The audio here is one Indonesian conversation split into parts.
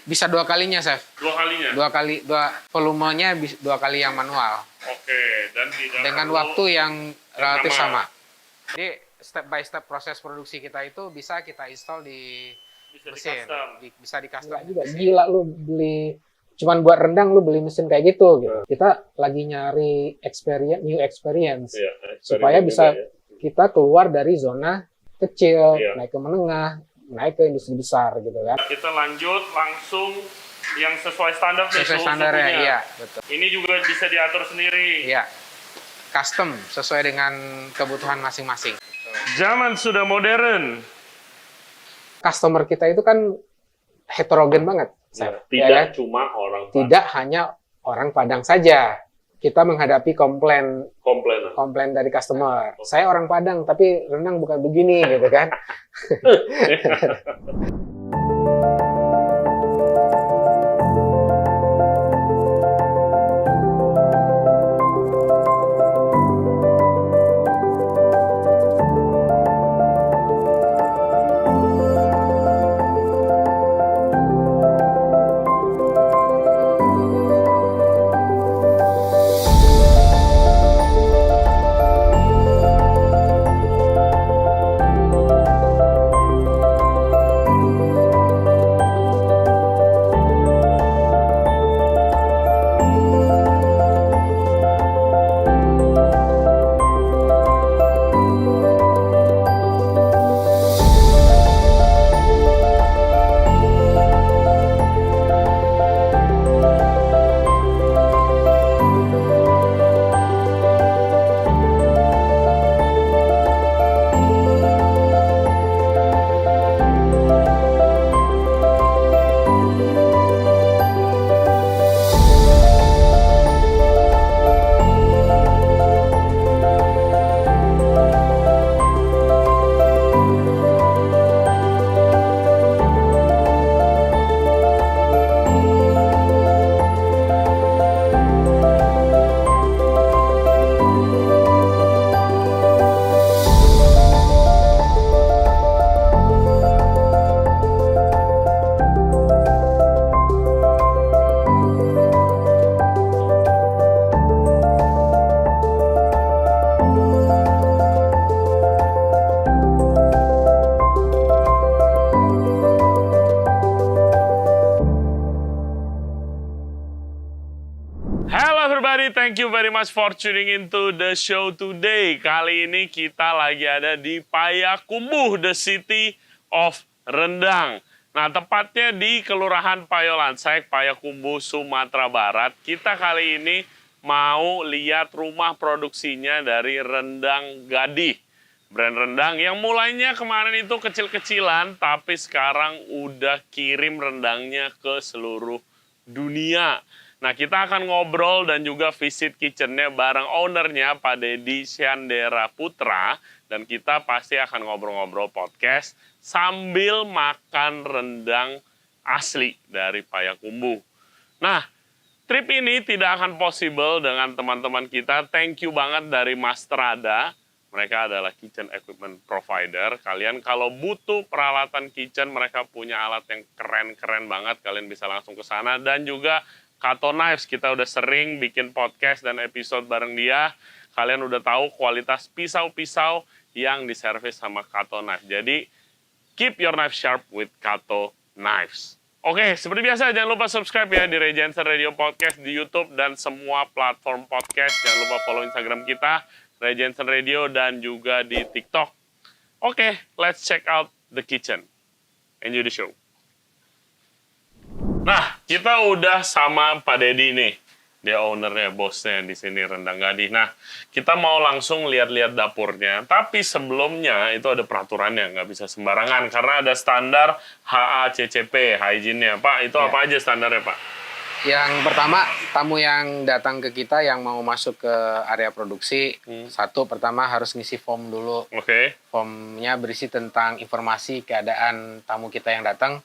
Bisa 2 kalinya, Chef. 2 kalinya? 2 kali, volumenya 2 kali yang manual. Oke, dan tidak dengan perlu waktu yang relatif sama. Jadi step by step proses produksi kita itu bisa kita install di mesin, bisa di custom. Gila lu beli cuman buat rendang lu beli mesin kayak gitu. Kita lagi nyari new experience supaya bisa kita keluar dari zona kecil, naik ke menengah, naik ke industri besar gitu kan. Kita lanjut langsung yang sesuai standar nih. Sesuai standarnya, iya, betul. Ini juga bisa diatur sendiri. Iya. Custom sesuai dengan kebutuhan masing-masing. Zaman sudah modern. Customer kita itu kan heterogen banget. Tidak cuma orang Padang. Tidak hanya orang Padang saja. Kita menghadapi komplain dari customer. Saya orang Padang tapi rendang bukan begini gitu kan. Thank you very much for tuning into the show today. Kali ini kita lagi ada di Payakumbuh, the city of rendang. Nah, tepatnya di Kelurahan Payolansaik, Payakumbuh, Sumatera Barat. Kita kali ini mau lihat rumah produksinya dari Rendang Gadih. Brand rendang yang mulainya kemarin itu kecil-kecilan, tapi sekarang udah kirim rendangnya ke seluruh dunia. Nah, kita akan ngobrol dan juga visit kitchennya bareng ownernya, Pak Deddy Syandera Putra. Dan kita pasti akan ngobrol-ngobrol podcast sambil makan rendang asli dari Payakumbuh. Nah, trip ini tidak akan possible dengan teman-teman kita. Thank you banget dari Mastrada. Mereka adalah kitchen equipment provider. Kalian kalau butuh peralatan kitchen, mereka punya alat yang keren-keren banget. Kalian bisa langsung ke sana. Dan juga Kato Knives, kita udah sering bikin podcast dan episode bareng dia. Kalian udah tahu kualitas pisau-pisau yang diservis sama Kato Knives. Jadi, keep your knife sharp with Kato Knives. Oke, seperti biasa jangan lupa subscribe ya di Ray Jensen Radio Podcast di YouTube dan semua platform podcast. Jangan lupa follow Instagram kita, Ray Jensen Radio, dan juga di TikTok. Oke, let's check out the kitchen. Enjoy the show. Nah, kita udah sama Pak Deddy nih. Dia ownernya, bosnya di sini Rendang Gadih. Nah, kita mau langsung lihat-lihat dapurnya. Tapi sebelumnya itu ada peraturannya, nggak bisa sembarangan. Karena ada standar HACCP, hygiene-nya. Pak, itu apa aja standarnya, Pak? Yang pertama, tamu yang datang ke kita yang mau masuk ke area produksi, satu pertama harus ngisi form dulu. Oke. Formnya berisi tentang informasi keadaan tamu kita yang datang,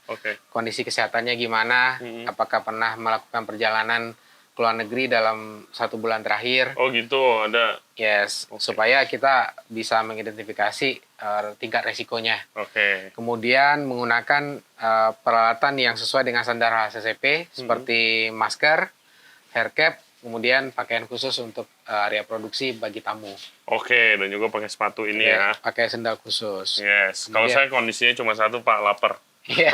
kondisi kesehatannya gimana, apakah pernah melakukan perjalanan keluar negeri dalam 1 bulan terakhir. Oh gitu, ada. Yes, supaya kita bisa mengidentifikasi tingkat resikonya. Oke. Kemudian menggunakan peralatan yang sesuai dengan standar HACCP seperti masker, hair cap, kemudian pakaian khusus untuk area produksi bagi tamu. Oke, dan juga pakai sepatu ini ya. Pakai sendal khusus. Yes. Kalau saya kondisinya cuma satu, Pak, lapar. Iya,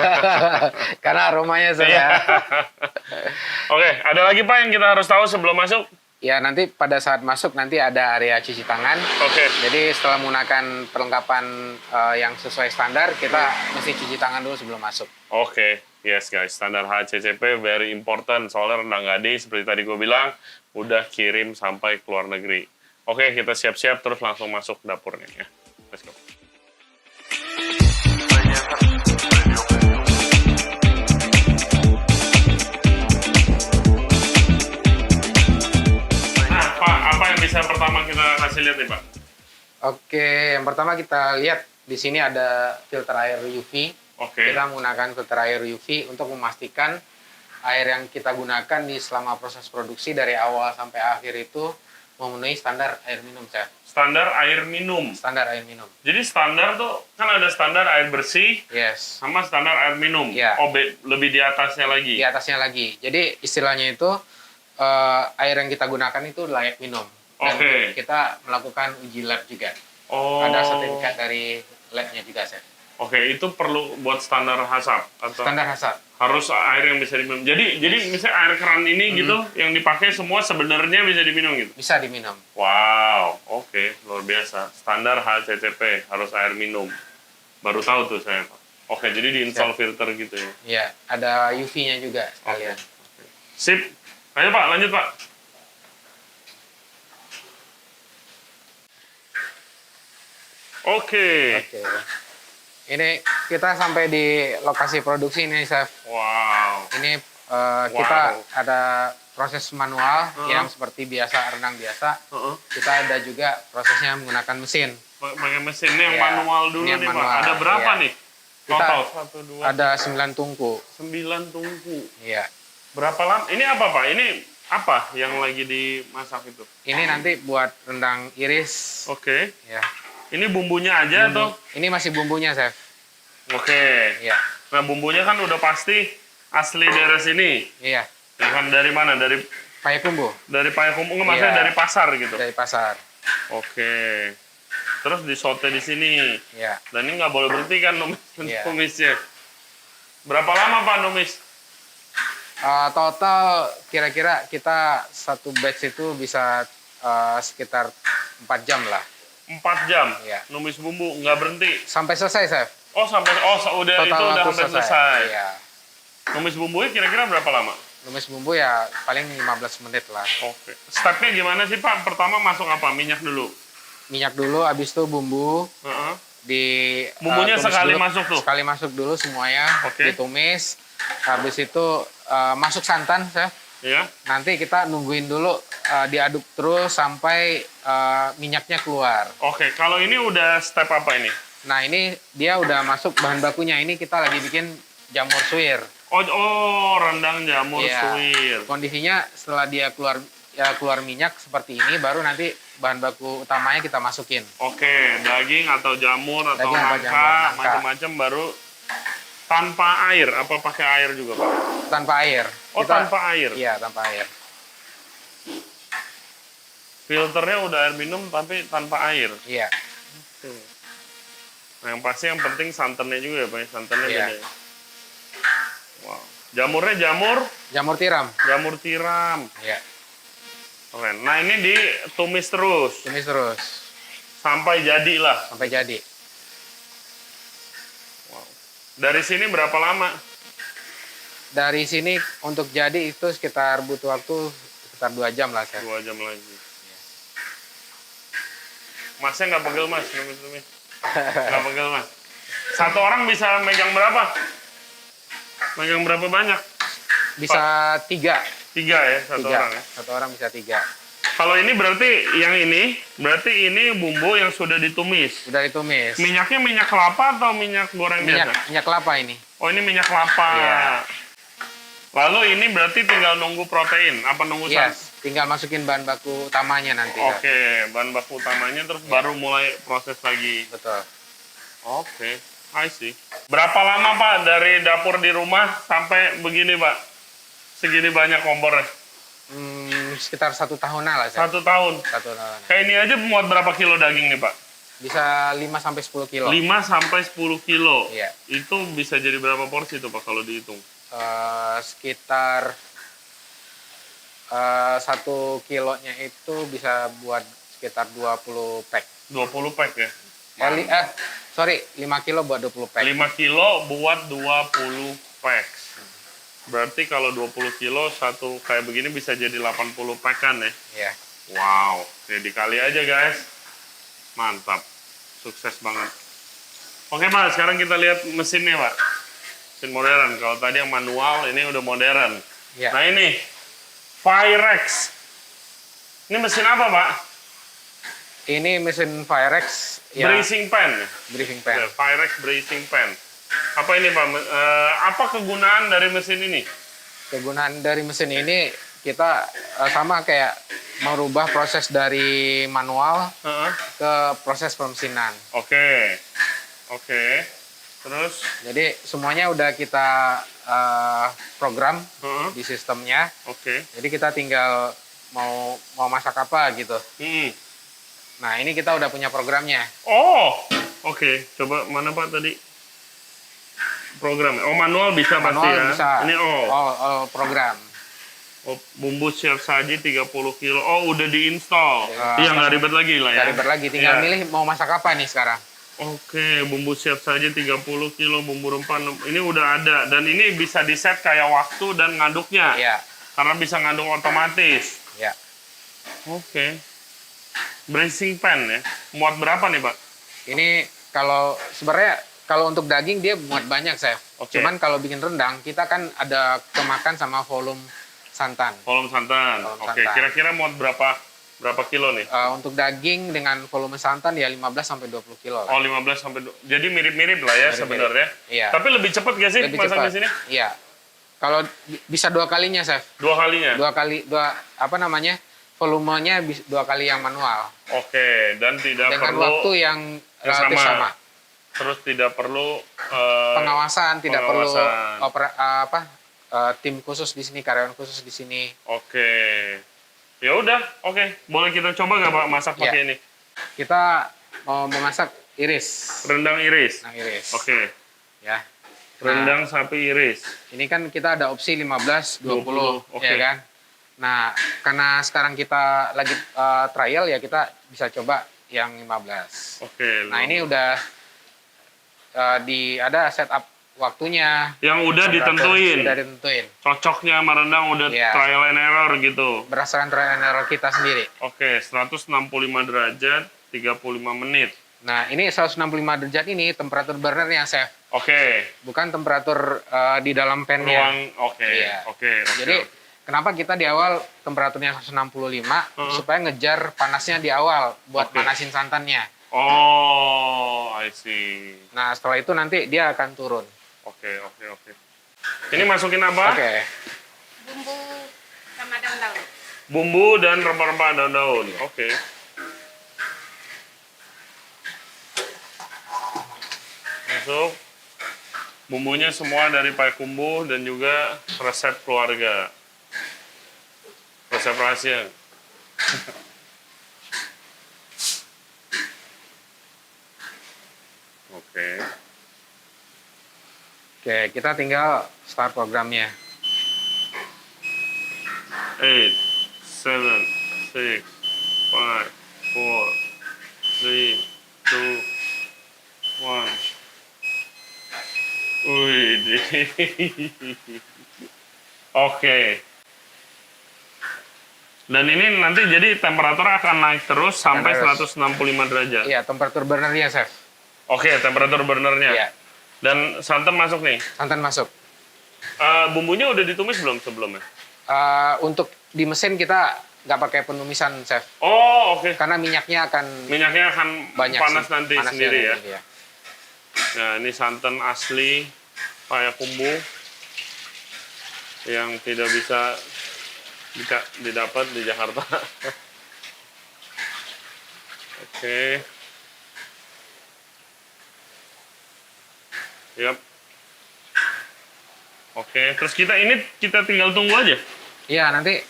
karena aromanya saya. Oke, ada lagi Pak yang kita harus tahu sebelum masuk? Ya, nanti pada saat masuk nanti ada area cuci tangan. Oke. Jadi setelah menggunakan perlengkapan yang sesuai standar, kita mesti cuci tangan dulu sebelum masuk. Oke, yes guys, standar HACCP very important. Soalnya rendang gade seperti tadi gue bilang, udah kirim sampai ke luar negeri. Oke, kita siap-siap terus langsung masuk dapurnya ya. Let's go. Apa yang bisa pertama kita kasih lihat nih Pak? Oke, yang pertama kita lihat di sini ada filter air UV. Oke. Kita menggunakan filter air UV untuk memastikan air yang kita gunakan di selama proses produksi dari awal sampai akhir itu memenuhi standar air minum, Chef. Standar air minum. Standar air minum. Jadi standar tuh kan ada standar air bersih, yes, sama standar air minum. Ya. Oh, lebih di atasnya lagi. Di atasnya lagi. Jadi istilahnya itu air yang kita gunakan itu layak minum. Dan kita melakukan uji lab juga. Oh. Ada sertifikat dari labnya juga, Chef. Oke, itu perlu buat standar HACCP atau standar HACCP. Harus air yang bisa diminum. Jadi misalnya air keran ini gitu yang dipakai semua sebenarnya bisa diminum gitu. Bisa diminum. Wow, oke, luar biasa. Standar HACCP harus air minum. Baru tahu tuh saya, Pak. Oke, jadi diinstal filter gitu ya. Iya, ada UV-nya juga sekalian. Sip. Ayo Pak, lanjut Pak. Oke. Ini kita sampai di lokasi produksi ini, Chef. Wow. Ini kita ada proses manual yang seperti biasa, rendang biasa. Kita ada juga prosesnya menggunakan mesin. Pakai mesin ini yang manual dulu nih Pak. Ada berapa nih? Total? Kita ada 9 tungku. 9 tungku. Iya. Berapa lama? Ini apa Pak? Ini apa yang lagi dimasak itu? Ini nanti buat rendang iris. Oke. Ya. Ini bumbunya aja atau? Ini masih bumbunya, Chef. Oke. Iya. Nah, bumbunya kan udah pasti asli daerah sini. Iya. Kan dari mana? Dari Payakumbuh. Dari Payakumbuh, maksudnya dari pasar gitu? Dari pasar. Oke. Terus disote di sini. Iya. Dan ini nggak boleh berhenti kan numisnya. Berapa lama Pak numis? Total kira-kira kita satu batch itu bisa sekitar 4 jam lah. 4 jam? Iya. Numis bumbu, nggak berhenti? Sampai selesai, Chef. Oh, udah Total itu udah waktu hampir selesai. Iya. Numis bumbunya kira-kira berapa lama? Numis bumbu ya paling 15 menit lah. Oke. Stepnya gimana sih Pak? Pertama masuk apa? Minyak dulu? Minyak dulu, habis itu bumbu. Bumbunya sekali dulu, masuk tuh? Sekali masuk dulu semuanya, ditumis. Habis itu masuk santan, Chef. Iya. Nanti kita nungguin dulu, diaduk terus sampai minyaknya keluar. Oke, kalau ini udah step apa ini? Nah, ini dia udah masuk bahan bakunya. Ini kita lagi bikin jamur suwir. Oh, rendang jamur suwir. Kondisinya setelah dia keluar minyak seperti ini, baru nanti bahan baku utamanya kita masukin. Oke, daging atau jamur atau nangka, macam-macam baru tanpa air. Apa pakai air juga, Pak? Tanpa air. Oh, tanpa air? Iya, tanpa air. Filternya udah air minum tapi tanpa air? Iya. Nah, yang pasti yang penting santannya juga ya, Pak. Santannya beda ya. Wow. Jamurnya jamur tiram. Jamur tiram. Iya. Keren. Nah, ini ditumis terus. Tumis terus. Sampai jadi lah. Sampai jadi. Wow. Dari sini berapa lama? Dari sini untuk jadi itu sekitar butuh waktu sekitar 2 jam lah, Chef. 2 jam lagi. Iya. Masnya nggak pegel, Mas? Tumis-tumis. Nggak pegel, Mas. Satu orang bisa megang berapa? Megang berapa banyak? Bisa 3. 3 ya, satu orang ya? Satu orang bisa 3. Kalau ini berarti ini bumbu yang sudah ditumis. Sudah ditumis. Minyaknya minyak kelapa atau minyak goreng biasa? Minyak kelapa ini. Oh, ini minyak kelapa. Iya. Lalu ini berarti tinggal nunggu protein, apa nunggu Yes, tinggal masukin bahan baku utamanya nanti. Oke, bahan baku utamanya terus baru mulai proses lagi. Betul. Oke, I see. Berapa lama Pak dari dapur di rumah sampai begini Pak? Segini banyak kompornya? Sekitar 1 tahunan lah. 1 tahun? 1 tahun. Kayak ini aja muat berapa kilo daging nih Pak? Bisa 5-10 kilo. 5-10 kilo? Iya. Itu bisa jadi berapa porsi tuh Pak kalau dihitung? Sekitar 1 kilonya itu bisa buat sekitar 20 pack. 20 pack ya? 5 kilo buat 20 pack. 5 kilo buat 20 pack. Berarti kalau 20 kilo satu kayak begini bisa jadi 80 packan ya? Iya. Wow, ya dikali aja guys. Mantap, sukses banget. Oke Pak, sekarang kita lihat mesinnya Pak. Mesin modern, kalau tadi yang manual, ini udah modern. Iya. Nah ini, Firex. Ini mesin apa Pak? Ini mesin Firex. Ya, Bracing pan. briefing pan. Ya, Firex bracing pan. Apa ini Pak? Apa kegunaan dari mesin ini? Kegunaan dari mesin ini kita sama kayak merubah proses dari manual ke proses pemesinan. Oke. Terus? Jadi semuanya udah kita program di sistemnya. Oke. Jadi kita tinggal mau masak apa gitu. Nah ini kita udah punya programnya. Oh, oke. Coba mana Pak tadi? Program. Oh manual bisa pasti ya. Bisa. Ini program. Oh, bumbu siap saji 30 kilo. Oh, udah diinstal. Iya, nggak ribet lagi lah ya. Nggak ribet lagi, tinggal milih mau masak apa nih sekarang. Oke, bumbu siap saji 30 kilo, bumbu rempah. Ini udah ada. Dan ini bisa di-set kayak waktu dan ngaduknya. Iya. Karena bisa ngaduk otomatis. Iya. Oke. Bracing pan ya. Muat berapa nih, Pak? Ini sebenarnya kalau untuk daging dia muat banyak, Chef. Oke. Cuman kalau bikin rendang, kita kan ada kemakan sama volume santan. Volume santan. Oke, kira-kira muat berapa kilo nih? Untuk daging dengan volume santan ya 15-20 kilo. Oh, 15 sampai 20. Jadi mirip-mirip lah ya sebenarnya. Iya. Tapi lebih cepat nggak sih Lebih masak cepat. di sini? Iya. Kalau bisa 2 kalinya, Chef. 2 kalinya? Volumenya 2 kali yang manual. Oke, dan tidak dengan perlu waktu yang relatif sama. Terus tidak perlu pengawasan, tidak perlu tim khusus di sini, karyawan khusus di sini. Oke. Ya udah, oke. Boleh kita coba nggak Pak masak pakai ini? Kita mau memasak iris. Rendang iris. Rendang iris. Oke. Ya. Rendang sapi iris. Ini kan kita ada opsi 15, 20, oke. ya kan? Nah, karena sekarang kita lagi trial ya kita bisa coba yang 15. Oke. Nah, ini udah ada setup waktunya. Yang udah ditentuin. Udah ditentuin. Cocoknya sama rendang udah trial and error gitu. Berdasarkan trial and error kita sendiri. Oke, 165 derajat, 35 menit. Nah, ini 165 derajat ini temperatur burnernya, Chef. Oke. Bukan temperatur di dalam pan-nya. Oke. Jadi, kenapa kita di awal temperaturnya 165 supaya ngejar panasnya di awal buat panasin santannya. Oh, I see. Nah, setelah itu nanti dia akan turun. Oke. Ini masukin apa? Oke. Bumbu sama daun-daun. Bumbu dan rempah-rempah daun-daun. Oke. Masuk. Bumbunya semua dari Payakumbuh dan juga resep keluarga. Resep rahasia. Oke, kita tinggal start programnya. 8, 7, 6, 5, 4, 3, 2, 1. Wih, oke. Dan ini nanti jadi temperatur akan naik terus sampai 165 derajat. Iya, temperatur burnernya, Chef. Oke, temperatur burnernya. Iya. Dan santan masuk nih? Santan masuk. Bumbunya udah ditumis belum sebelumnya? Untuk di mesin kita nggak pakai penumisan, Chef. Oh, oke. Karena minyaknya akan banyak panas sih. nanti Panasnya sendiri ya. iya. Nah, ini santan asli Payakumbuh. yang tidak bisa didapat di Jakarta. Oke. Yap. Oke, terus kita tinggal tunggu aja. Iya, nanti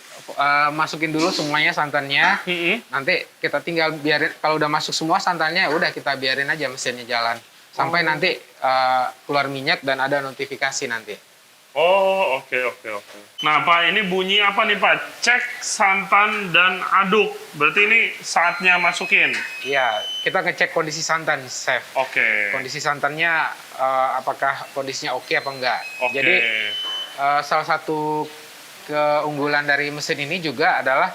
masukin dulu semuanya santannya. Nanti kita tinggal biarin, kalau udah masuk semua santannya, udah kita biarin aja mesinnya jalan. Sampai nanti keluar minyak dan ada notifikasi nanti. Oh, oke. Nah, Pak, ini bunyi apa nih, Pak? Cek santan dan aduk. Berarti ini saatnya masukin. Iya, kita ngecek kondisi santan, Chef. Oke. Kondisi santannya apakah kondisinya oke apa enggak. Oke. Jadi salah satu keunggulan dari mesin ini juga adalah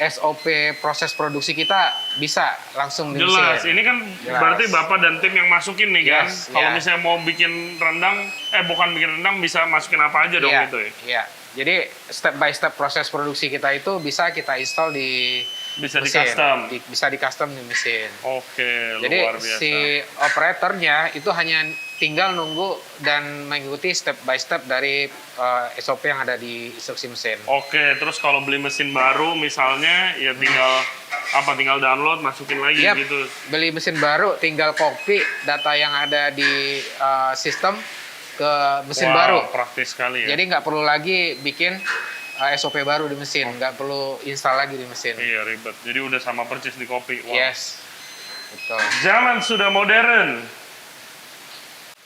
SOP proses produksi kita bisa langsung di Jelas, mesin. ini kan Jelas. berarti Bapak dan tim yang masukin nih kan? Yes, Kalau ya. misalnya mau bikin rendang, bukan bikin rendang, bisa masukin apa aja dong Iya, gitu ya? Iya. Jadi step by step proses produksi kita itu bisa kita install di Bisa di mesin. custom? Bisa di custom di mesin. Oke, Jadi luar biasa. si operatornya itu hanya tinggal nunggu dan mengikuti step by step dari SOP yang ada di instruksi mesin. Oke, terus kalau beli mesin baru misalnya, ya tinggal download, masukin lagi Yap, gitu. beli mesin baru tinggal copy data yang ada di sistem ke mesin Wow, baru. praktis sekali ya. Jadi nggak perlu lagi bikin SOP baru di mesin, nggak perlu install lagi di mesin. Iya, ribet. Jadi udah sama persis di copy. Wow. Yes, betul. Zaman sudah modern.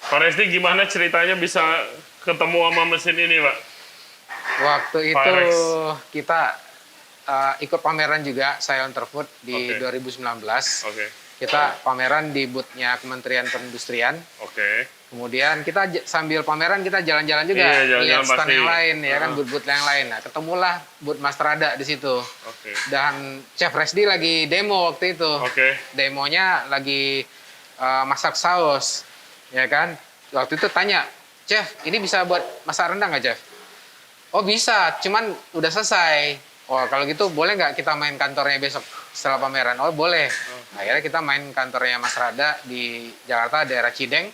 Pak Resti, gimana ceritanya bisa ketemu sama mesin ini, Pak? Waktu itu Pyrex. kita ikut pameran juga, saya Entrefood di Oke. 2019. Oke, Kita pameran di booth-nya Kementerian Perindustrian. oke. Kemudian kita sambil pameran kita jalan-jalan juga, Iya, jalan-jalan lihat stand pasti. yang lain, ya kan, booth-booth yang lain. Nah, ketemulah booth Mas Rada di situ. Oke. Dan Chef Resdi lagi demo waktu itu. Oke. Demonya lagi masak saus, ya kan. Waktu itu tanya, Chef, ini bisa buat masak rendang nggak, Chef? Oh bisa, cuman udah selesai. Oh kalau gitu boleh nggak kita main kantornya besok setelah pameran? Oh boleh. Akhirnya kita main kantornya Mas Rada di Jakarta, daerah Cideng.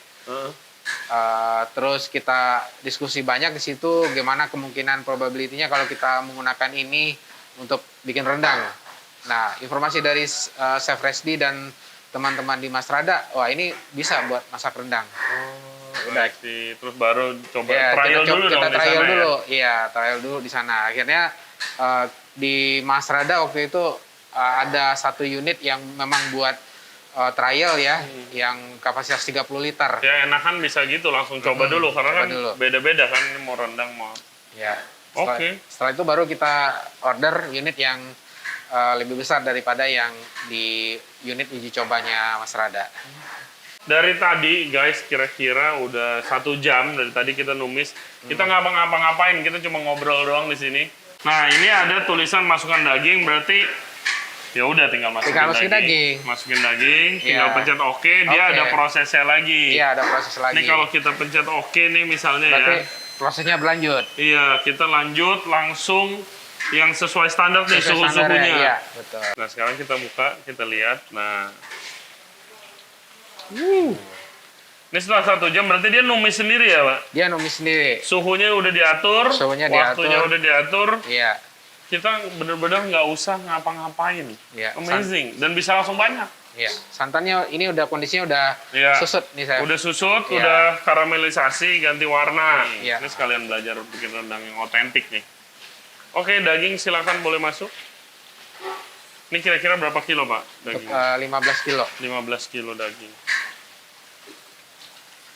Terus kita diskusi banyak di situ, gimana kemungkinan probability-nya kalau kita menggunakan ini untuk bikin rendang. Nah, informasi dari Chef Resdi dan teman-teman di Mas Rada, wah ini bisa buat masak rendang. Udah. Terus baru coba Ya, trial dulu kita dong di trial sana dulu. ya? Iya, trial dulu di sana. Akhirnya di Mas Rada waktu itu ada satu unit yang memang buat trial ya, yang kapasitas 30 liter. Ya enakan bisa gitu, langsung coba dulu. Karena coba kan dulu. beda-beda kan, ini mau rendang mau... Ya. Oke. Setelah itu baru kita order unit yang lebih besar daripada yang di unit uji cobanya Mas Rada. Dari tadi guys, kira-kira udah 1 jam dari tadi kita numis. Kita nggak ngapa-ngapain, kita cuma ngobrol doang di sini. Nah ini ada tulisan masukkan daging, berarti ya udah tinggal masukin daging. Masukin daging, tinggal Iya. pencet oke, dia Oke. ada prosesnya lagi. Iya, ada proses lagi. Ini kalau kita pencet oke nih misalnya berarti ya. prosesnya berlanjut. Iya, kita lanjut langsung yang sesuai standar nih Sesuai standarnya, suhu-suhunya. Iya, betul. Nah sekarang kita buka, kita lihat. Nah, ini setelah 1 jam berarti dia numis sendiri ya, Pak? Dia numis sendiri. Suhunya udah diatur, Suhunya waktunya diatur. udah diatur. Iya. Kita bener-bener nggak usah ngapa-ngapain. Iya. Amazing. Dan bisa langsung banyak. Iya. Santannya ini udah kondisinya udah Iya. susut nih saya. Udah susut, Iya. udah karamelisasi, ganti warna. Iya. Ini sekalian belajar bikin rendang yang otentik nih. Oke, daging silakan boleh masuk. Ini kira-kira berapa kilo, Pak? Untuk Daging? 15 kilo. 15 kilo daging.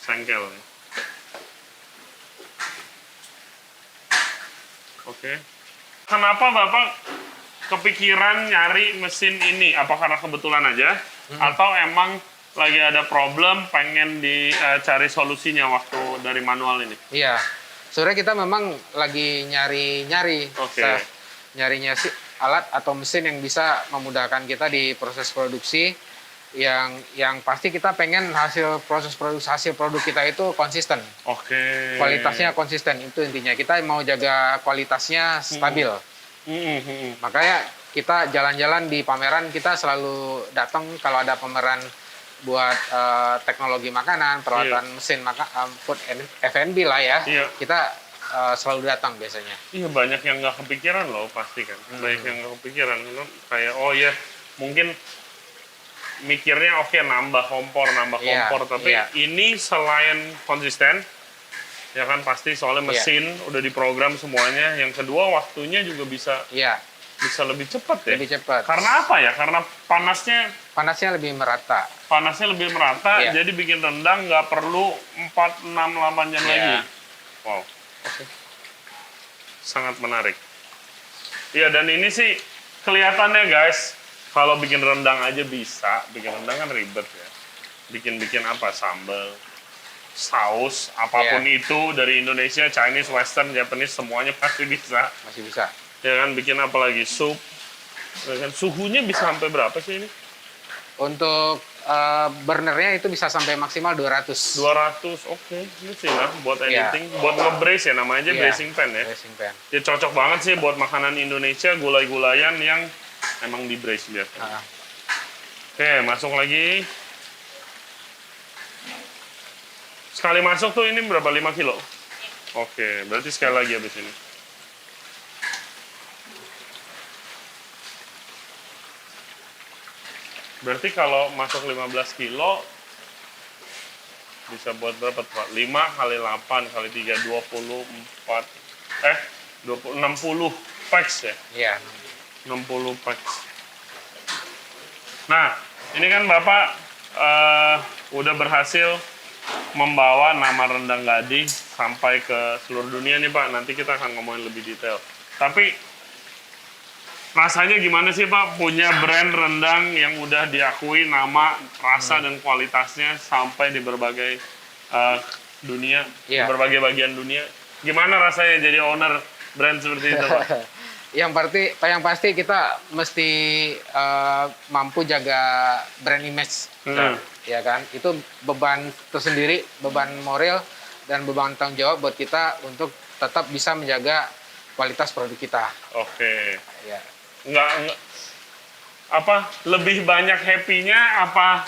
Sengkel ya. Oke. Kenapa Bapak kepikiran nyari mesin ini? Apa karena kebetulan aja? Atau emang lagi ada problem pengen dicari solusinya waktu dari manual ini? Iya. Sebenarnya kita memang lagi nyari-nyari. Oke. Nyarinya sih alat atau mesin yang bisa memudahkan kita di proses produksi, yang pasti kita pengen proses produksi hasil produk kita itu konsisten. Oke. Kualitasnya konsisten, itu intinya. Kita mau jaga kualitasnya stabil. Makanya kita jalan-jalan di pameran, kita selalu datang kalau ada pameran buat teknologi makanan, perawatan mesin, food and F&B lah ya. Iya. Kita selalu datang biasanya. Iya, banyak yang nggak kepikiran loh pasti kan. Banyak yang nggak kepikiran. Kayak, oh ya mungkin mikirnya oke nambah kompor. Iya, Tapi iya. ini selain konsisten, ya kan pasti soalnya mesin udah diprogram semuanya. Yang kedua waktunya juga bisa Iya, lebih cepat ya. lebih cepat. Karena apa ya? Karena Panasnya lebih merata. lebih merata, Iya. jadi bikin rendang nggak perlu 4, 6, 8 jam Iya. lagi. Wow, oke. Sangat menarik. Iya, dan ini sih kelihatannya guys, kalau bikin rendang aja bisa, bikin rendang kan ribet ya. Bikin apa, sambal, saus, apapun Iya. itu dari Indonesia, Chinese, Western, Japanese, semuanya pasti bisa. Masih bisa. Ya kan, bikin apa lagi, sup. Ya kan, suhunya bisa sampai berapa sih ini? Untuk burnernya itu bisa sampai maksimal 200. 200, oke. Ini sih lah buat Iya. anything. Buat nge-brace ya, namanya aja Iya, bracing pan ya. Bracing pan. Ya cocok banget sih buat makanan Indonesia, gulai-gulayan yang emang di brace biasa. Ah, Oke, masuk lagi. Sekali masuk tuh ini berapa? 5 kilo? Oke, berarti sekali lagi habis ini. Berarti kalau masuk 15 kilo, bisa buat berapa Pak? 5 kali 8 kali 3, 24, 60 packs ya? Iya. 60 packs. Nah, ini kan Bapak udah berhasil membawa nama Rendang Gading sampai ke seluruh dunia nih Pak. Nanti kita akan ngomongin lebih detail. Tapi rasanya gimana sih Pak punya brand rendang yang udah diakui nama, rasa, dan kualitasnya sampai di berbagai dunia, di Iya. berbagai bagian dunia. Gimana rasanya jadi owner brand seperti itu Pak? Yang pasti kita mesti mampu jaga brand image, ya kan? Itu beban tersendiri, beban moral dan beban tanggung jawab buat kita untuk tetap bisa menjaga kualitas produk kita. Oke. Ya. Nggak apa lebih banyak happy-nya apa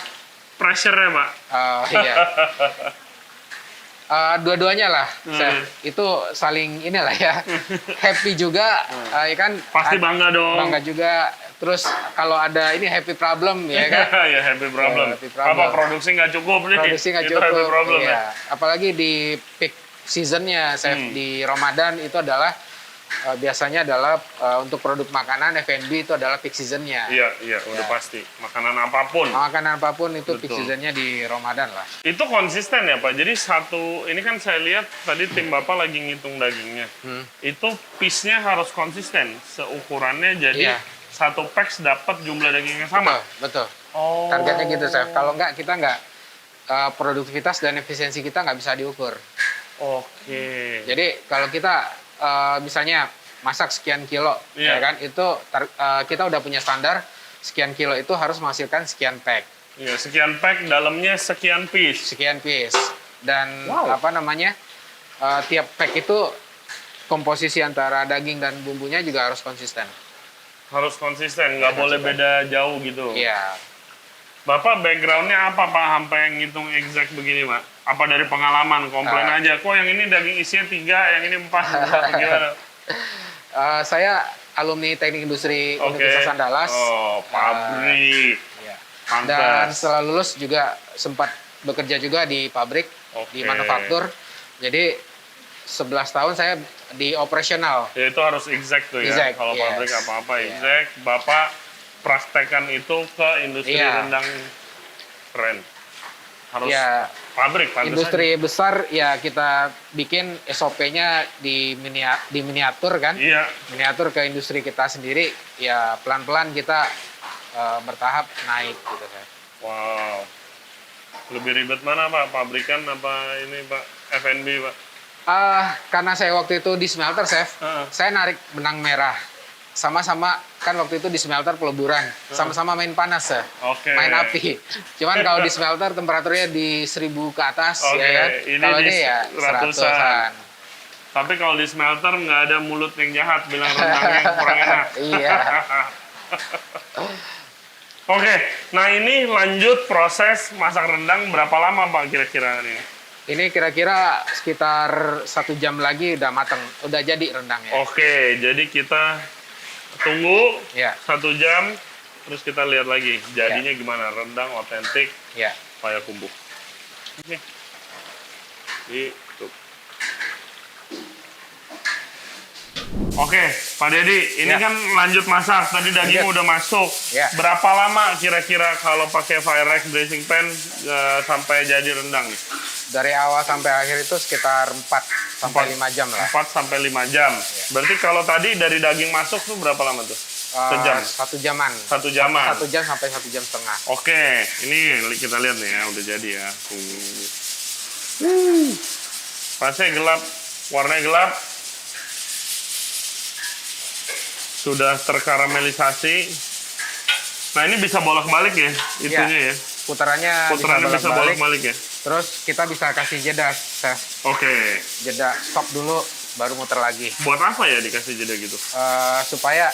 pressure-nya Pak? Iya. Dua-duanya lah, itu saling inilah ya, happy juga, ya kan? Pasti bangga dong. Bangga juga. Terus kalau ada ini happy problem, ya kan? Ya happy problem. Happy problem. Apa produksi nggak cukup nih? Produksi nggak Itu cukup. happy problem Iya. ya. Apalagi di peak seasonnya, di Ramadan itu adalah biasanya adalah untuk produk makanan F&B itu adalah peak seasonnya. Iya, udah pasti. Makanan apapun. Makanan apapun itu peak Betul. seasonnya di Ramadan lah. Itu konsisten ya Pak. Jadi ini kan saya lihat tadi tim Bapak lagi ngitung dagingnya. Itu piece-nya harus konsisten. Seukurannya jadi Iya. satu packs dapat jumlah dagingnya sama. Betul. Oh. Targetnya gitu, Chef. Kalau enggak, kita enggak produktivitas dan efisiensi kita nggak bisa diukur. Oke. Jadi kalau kita misalnya masak sekian kilo, Iya. ya kan, itu kita udah punya standar sekian kilo itu harus menghasilkan sekian pack, Iya, sekian pack, dalamnya sekian piece. sekian piece, dan Wow. apa namanya tiap pack itu komposisi antara daging dan bumbunya juga harus konsisten. Harus konsisten, nggak boleh beda jauh gitu. Iya. Bapak background-nya apa Pak sampai ngitung exact begini Pak? Apa dari pengalaman, komplain aja, kok yang ini daging isinya 3, yang ini 4, gimana? Saya alumni Teknik Industri Oke. Universitas Andalas. Oh, pabrik. Iya. Dan Pantas. setelah lulus juga sempat bekerja juga di pabrik, Oke. di manufaktur. Jadi 11 tahun saya di operasional. Ya, itu harus exact tuh ya. Exact, Kalau yes. pabrik apa-apa Iya. exact, Bapak praktekkan itu ke industri Iya. rendang keren. Harus Ya, pabrik, pantas industri besar ya kita bikin SOP-nya di miniatur kan. aja. Iya. Miniatur ke industri kita sendiri, ya pelan-pelan kita bertahap naik gitu kan. Wow. Lebih ribet mana Pak? Pabrikan apa ini Pak? F&B Pak? Karena saya waktu itu di smelter, Chef, saya narik benang merah. Sama-sama kan waktu itu di smelter peleburan, sama-sama main panas ya, Oke. main api. Cuman kalau di smelter temperaturnya di 1000 ke atas, Oke, ya kan. ini Kalau di ini ya ratusan. 100-an. Tapi kalau di smelter nggak ada mulut yang jahat bilang rendangnya kurang enak. Iya. Oke, nah ini lanjut proses masak rendang berapa lama Pak kira-kira ini? Ini kira-kira sekitar 1 jam lagi udah mateng, udah jadi rendangnya. Oke, jadi kita tunggu Ya. 1 jam, terus kita lihat lagi jadinya gimana, rendang otentik Ya. Payakumbuh. Oke. Tutup. Oke, Pak Dedi, ini kan lanjut masak. Tadi daging udah masuk. Ya. Berapa lama kira-kira kalau pakai Firex Braising Pan sampai jadi rendang nih? Dari awal sampai akhir itu sekitar 4 sampai 5 jam lah. 4 sampai 5 jam. Berarti kalau tadi dari daging masuk tuh berapa lama tuh? Sejam? 1 jaman. 1 jaman? 1 jam sampai 1 jam setengah. Oke, ini kita lihat nih ya, udah jadi ya. Pasnya gelap, warnanya gelap. Sudah terkaramelisasi. Nah ini bisa bolak-balik ya, itunya ya. Putarannya bisa bolak-balik ya. Terus kita bisa kasih jeda, Chef. Oke. Jeda, stop dulu, baru muter lagi. Buat apa ya dikasih jeda gitu? Supaya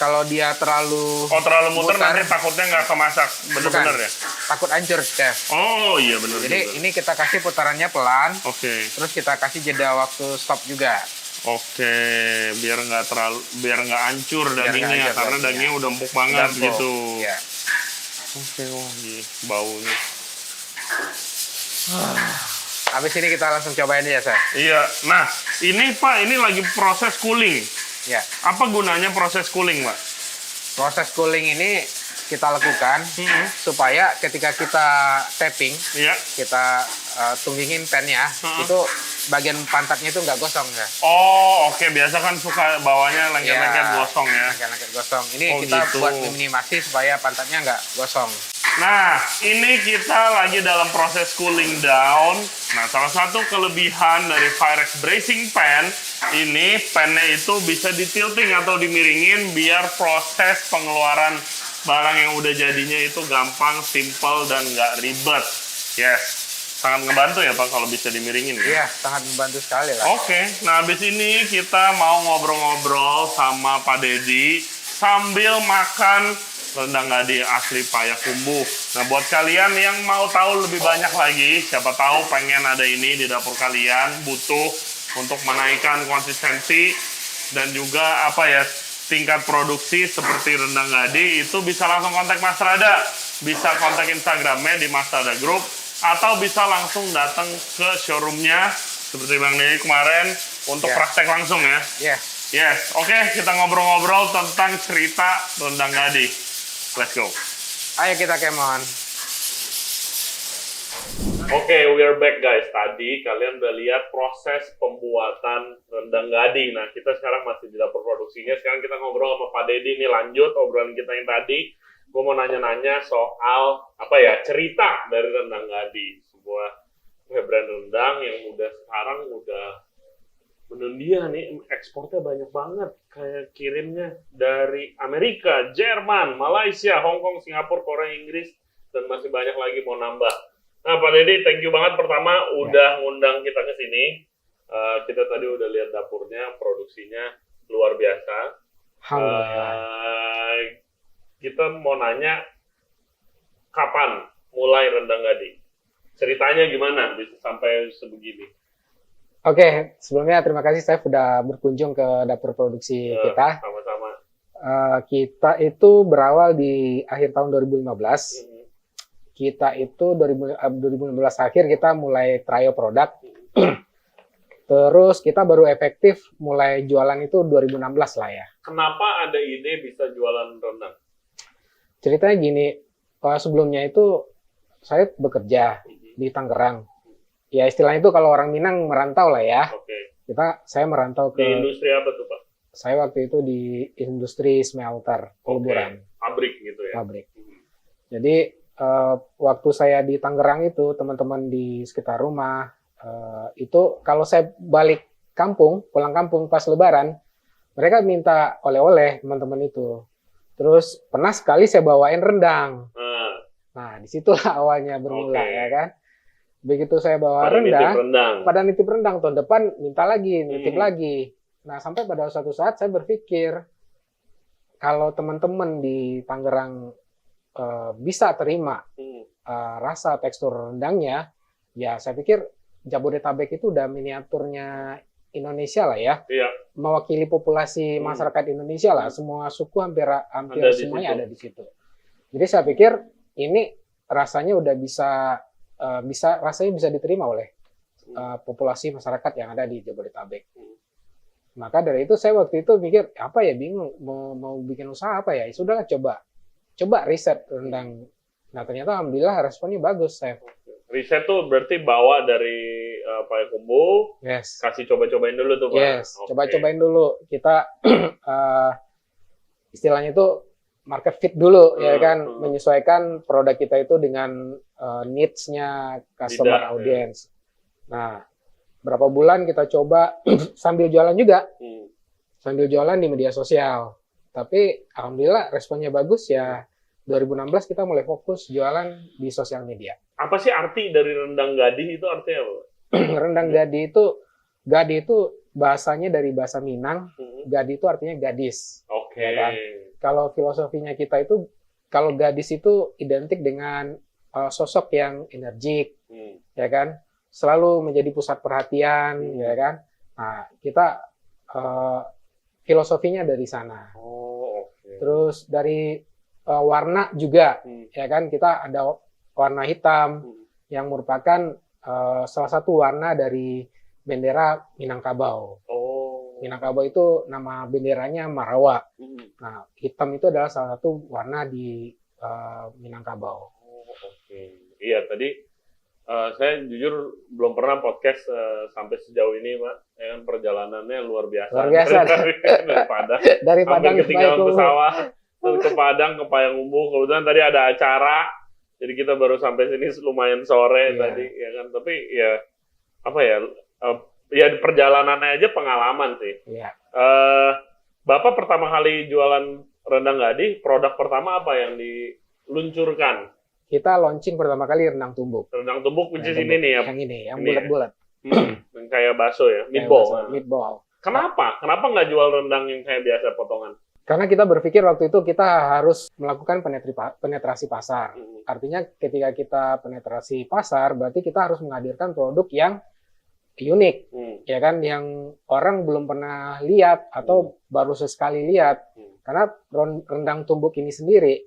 kalau dia terlalu muter nanti takutnya nggak kemasak bener-bener ya? Takut hancur, Chef. Oh iya bener. Jadi ini kita kasih putarannya pelan. Oke. Terus kita kasih jeda waktu stop juga. Oke, biar nggak hancur dagingnya, karena dagingnya udah empuk banget gitu. Ya. Oke, wah baunya. Habis ini kita langsung cobain aja, Chef. Iya, nah ini Pak, ini lagi proses cooling. Ya. Apa gunanya proses cooling, Pak? Proses cooling ini kita lakukan supaya ketika kita tapping, kita tunggingin pennya, itu bagian pantatnya itu nggak gosong ya. Oh, oke. Biasa kan suka bawahnya lengket-lengket gosong ya. Lengket-lengket gosong. Ini kita buat minimasi supaya pantatnya nggak gosong. Nah, ini kita lagi dalam proses cooling down. Nah, salah satu kelebihan dari Firex Braising Pan, ini pannya itu bisa ditilting atau dimiringin biar proses pengeluaran barang yang udah jadinya itu gampang, simple, dan nggak ribet. Yes. Sangat ngebantu ya Pak kalau bisa dimiringin ya? Iya, sangat membantu sekali lah. Oke, nah habis ini kita mau ngobrol-ngobrol sama Pak Dedi sambil makan rendang gadi asli Payakumbuh. Nah buat kalian yang mau tahu lebih banyak lagi, siapa tahu pengen ada ini di dapur kalian, butuh untuk menaikkan konsistensi dan juga apa ya, tingkat produksi seperti rendang gadi, itu bisa langsung kontak Mas Rada. Bisa kontak Instagramnya di Mas Rada Group, atau bisa langsung datang ke showroomnya seperti Bang Dedi kemarin untuk praktek langsung ya. Yes. Oke, kita ngobrol-ngobrol tentang cerita rendang gadi. Let's go. Ayo kita kemon. Oke, we are back guys. Tadi kalian udah lihat proses pembuatan rendang gadi. Nah, kita sekarang masih di dapur produksinya. Sekarang kita ngobrol sama Pak Dedi. Ini lanjut obrolan kita yang tadi. Gue mau nanya-nanya soal apa ya, cerita dari rendang gadi, sebuah brand rendang yang udah sekarang udah mendunia nih, ekspornya banyak banget, kayak kirimnya dari Amerika, Jerman, Malaysia, Hong Kong, Singapura, Korea, Inggris, dan masih banyak lagi mau nambah. Nah Pak Dedi, thank you banget pertama udah ngundang kita ke sini. Kita tadi udah lihat dapurnya, produksinya luar biasa. Kita mau nanya, kapan mulai rendang gadi? Ceritanya gimana bisa sampai sebegini? Oke, sebelumnya terima kasih saya sudah berkunjung ke dapur produksi kita. Sama-sama. Kita itu berawal di akhir tahun 2015. Kita itu 2015 akhir kita mulai trial produk. Terus kita baru efektif mulai jualan itu 2016 lah ya. Kenapa ada ide bisa jualan rendang? Ceritanya gini, sebelumnya itu saya bekerja di Tangerang. Ya istilahnya itu kalau orang Minang merantau lah ya. Oke. Saya merantau ke... Di industri apa tuh Pak? Saya waktu itu di industri smelter, peleburan. Pabrik gitu ya? Pabrik. Jadi waktu saya di Tangerang itu, teman-teman di sekitar rumah, itu kalau saya balik kampung, pulang kampung pas Lebaran, mereka minta oleh-oleh teman-teman itu. Terus pernah sekali saya bawain rendang. Nah, disitulah awalnya bermula ya kan. Begitu saya bawa pada nitip rendang, tahun depan minta lagi, nitip lagi. Nah, sampai pada suatu saat saya berpikir, kalau teman-teman di Tangerang bisa terima rasa tekstur rendangnya, Ya, saya pikir Jabodetabek itu udah miniaturnya Indonesia lah ya. Iya. Mewakili populasi masyarakat Indonesia lah. Semua suku hampir Ada di semuanya situ. ada di situ. Jadi saya pikir ini rasanya udah rasanya bisa diterima oleh populasi masyarakat yang ada di Jabodetabek. Maka dari itu saya waktu itu mikir apa ya, bingung mau bikin usaha apa ya. Sudahlah coba riset rendang. Nah ternyata alhamdulillah responnya bagus, Chef. Riset tuh berarti bawa dari Payakumbuh, Yes. kasih coba-cobain dulu tuh Pak. Yes, Oke. coba-cobain dulu. Kita istilahnya itu market fit dulu, ya kan, menyesuaikan produk kita itu dengan needs-nya customer Tidak, audience. Nah, berapa bulan kita coba sambil jualan juga, sambil jualan di media sosial. Tapi alhamdulillah responnya bagus ya. 2016 kita mulai fokus jualan di sosial media. Apa sih arti dari rendang gadih itu artinya apa? Rendang gadi itu bahasanya dari bahasa Minang. Gadi itu artinya gadis. Oke. Ya kan? Kalau filosofinya kita itu, kalau gadis itu identik dengan sosok yang energik, ya kan, selalu menjadi pusat perhatian, ya kan. Nah, kita filosofinya dari sana. Oh, oke. Terus dari warna juga, ya kan, kita ada warna hitam yang merupakan salah satu warna dari bendera Minangkabau. Oh. Minangkabau itu nama benderanya Marawa. Nah, hitam itu adalah salah satu warna di Minangkabau. Oh, oke. Iya, tadi saya jujur belum pernah podcast sampai sejauh ini, Pak. Ya kan perjalanannya luar biasa. Luar biasa. Dari Padang. Dari Padang Hampir ke ketinggalan Payakumbuh. pesawat. Terus ke Padang, ke Payakumbuh. Kemudian tadi ada acara. Jadi kita baru sampai sini lumayan sore Iya. tadi, ya kan. Tapi ya apa ya? Ya perjalanannya aja pengalaman sih. Iya. Bapak pertama kali jualan rendang gadih, produk pertama apa yang diluncurkan? Kita launching pertama kali rendang tumbuk. Rendang tumbuk, which is Rendang ini nih ya. Yang ini, yang Ini ya. bulat-bulat. Yang kayak bakso ya, Kayak meatball. bahasa Meatball. Kenapa? Kenapa nggak jual rendang yang kayak biasa potongan? Karena kita berpikir waktu itu kita harus melakukan penetrasi pasar. Hmm. Artinya ketika kita penetrasi pasar, berarti kita harus menghadirkan produk yang unik, ya kan, yang orang belum pernah lihat atau baru sesekali lihat. Karena rendang tumbuk ini sendiri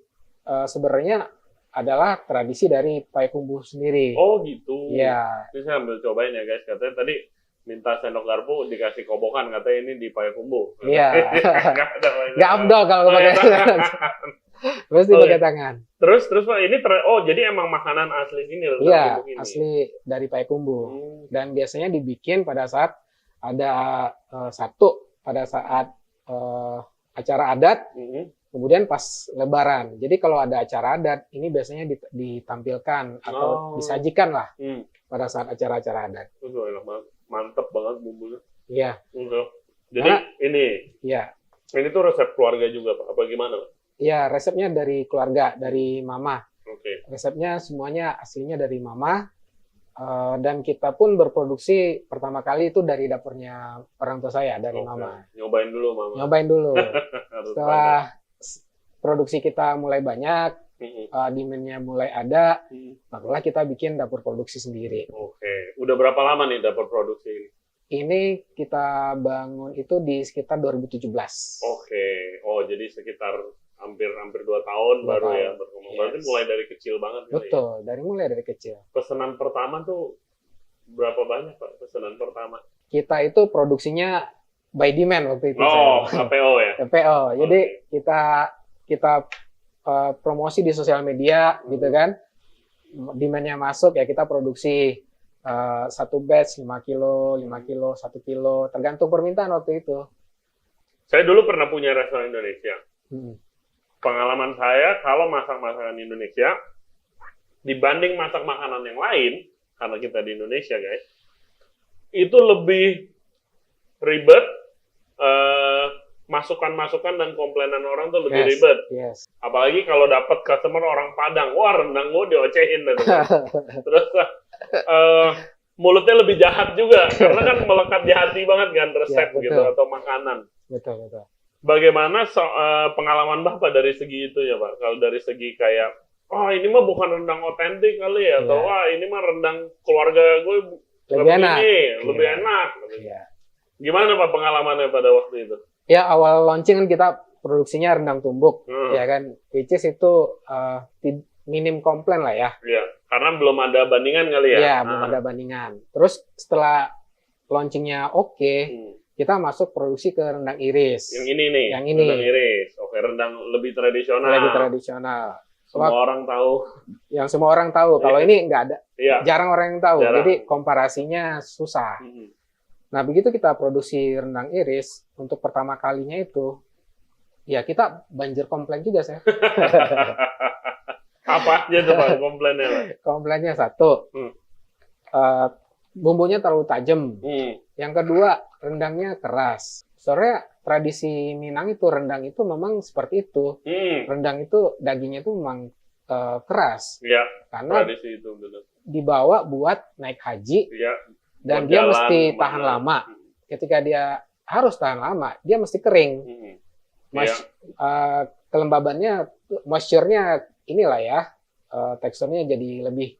sebenarnya adalah tradisi dari Payakumbuh sendiri. Oh gitu. Iya. Ini saya ambil cobain ya guys. Katanya tadi minta sendok garpu dikasih kobokan, katanya ini di Payakumbuh. Iya. Nggak Nggak abdol kalau pakai tangan. Mesti Oh, pakai iya. tangan. Terus Pak, ini jadi emang makanan asli sini rendang Iya, tumbuk ini. asli dari Payakumbuh. Dan biasanya dibikin pada saat ada pada saat acara adat, kemudian pas Lebaran. Jadi kalau ada acara adat, ini biasanya ditampilkan atau disajikan lah pada saat acara-acara adat. Enak banget. Mantep banget bumbunya. Iya. Jadi Iya. ini tuh resep keluarga juga Pak? Apa gimana Pak? Iya, resepnya dari keluarga, dari mama. Oke. Resepnya semuanya aslinya dari mama. Dan kita pun berproduksi pertama kali itu dari dapurnya orang tua saya, dari mama. Nyobain dulu Mama. Nyobain dulu. Harus Setelah produksi kita mulai banyak, demand-nya mulai ada, barulah kita bikin dapur produksi sendiri. Oke. Udah berapa lama nih dapur produksi ini? Ini kita bangun itu di sekitar 2017. Oke. Oh, jadi sekitar hampir 2 tahun 2 baru tahun. ya berkembang. Berarti Yes. mulai dari kecil banget gitu ya? Betul, mulai dari kecil. Pesanan pertama tuh berapa banyak Pak pesanan pertama? Kita itu produksinya by demand waktu itu. Oh, saya. KPO ya? KPO. Jadi kita promosi di sosial media gitu kan. Demand-nya masuk ya kita produksi satu batch 5 kilo, 5 kilo, 1 kilo, tergantung permintaan waktu itu. Saya dulu pernah punya restoran Indonesia. Hmm. Pengalaman saya kalau masak masakan Indonesia dibanding masak makanan yang lain, karena kita di Indonesia guys, itu lebih ribet, masukan-masukan dan komplainan orang tuh lebih ribet. Yes. Apalagi kalau dapat customer orang Padang, wah rendang gue diocehin. Terus mulutnya lebih jahat juga, karena kan melekat di hati banget kan resep Ya, betul. gitu atau makanan. Betul. Bagaimana pengalaman Bapak dari segi itu ya Pak? Kalau dari segi kayak oh ini mah bukan rendang otentik kali ya, atau Iya. wah ini mah rendang keluarga gue Lebih enak. lebih Iya. enak. Iya. Gimana Pak pengalamannya pada waktu itu? Ya awal launching kan kita produksinya rendang tumbuk, ya kan, which is itu minim komplain lah ya. Iya, karena belum ada bandingan kali ya. Iya, belum ada bandingan. Terus setelah launchingnya oke, kita masuk produksi ke rendang iris. Yang ini nih, Yang ini. rendang iris. Oke, rendang lebih tradisional. Lebih tradisional. Semua orang tahu. Yang semua orang tahu. Kalau ini nggak ada, Iya. jarang orang yang tahu. Jarang. Jadi komparasinya susah. Nah, begitu kita produksi rendang iris, untuk pertama kalinya itu, ya kita banjir komplain juga, saya. Apa aja tuh Pak komplainnya Pak? Komplainnya satu, bumbunya terlalu tajam. Yang kedua, rendangnya keras. Soalnya tradisi Minang itu, rendang itu memang seperti itu. Rendang itu, dagingnya itu memang keras. Iya, Karena tradisi itu betul. dibawa buat naik haji, Iya. dan Buat dia jalan mesti kemana. tahan lama. Ketika dia harus tahan lama, dia mesti kering. Iya. Kelembabannya, moisture-nya inilah ya, teksturnya jadi lebih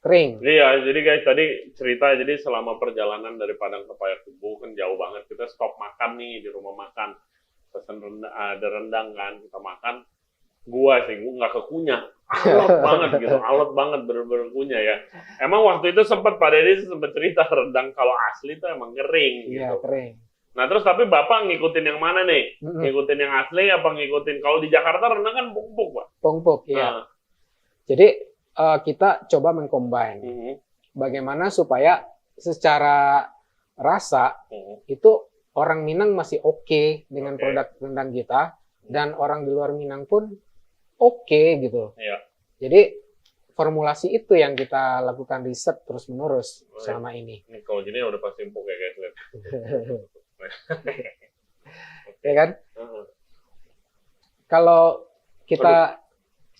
kering. Iya, jadi guys tadi cerita, jadi selama perjalanan dari Padang ke Payakumbuh kan jauh banget, kita stop makan nih di rumah makan, pesen ada rendang kan, kita makan, gua nggak kekunyah, alot banget bener-bener kunyah ya. Emang waktu itu sempat Pak Deddy sempat cerita rendang kalau asli itu emang kering Iya, gitu. kering. Nah terus tapi Bapak ngikutin yang mana nih? Ngikutin yang asli apa ngikutin, kalau di Jakarta rendang kan bungkuk Pak? Pongpok, iya. Jadi kita coba mengcombine. Bagaimana supaya secara rasa itu orang Minang masih oke dengan produk rendang kita, dan orang di luar Minang pun oke gitu. Iya. Jadi formulasi itu yang kita lakukan riset terus-menerus selama ini. Ini kalau gini udah pasti empuk ya guys. Lihat. Ya kan? Kalau kita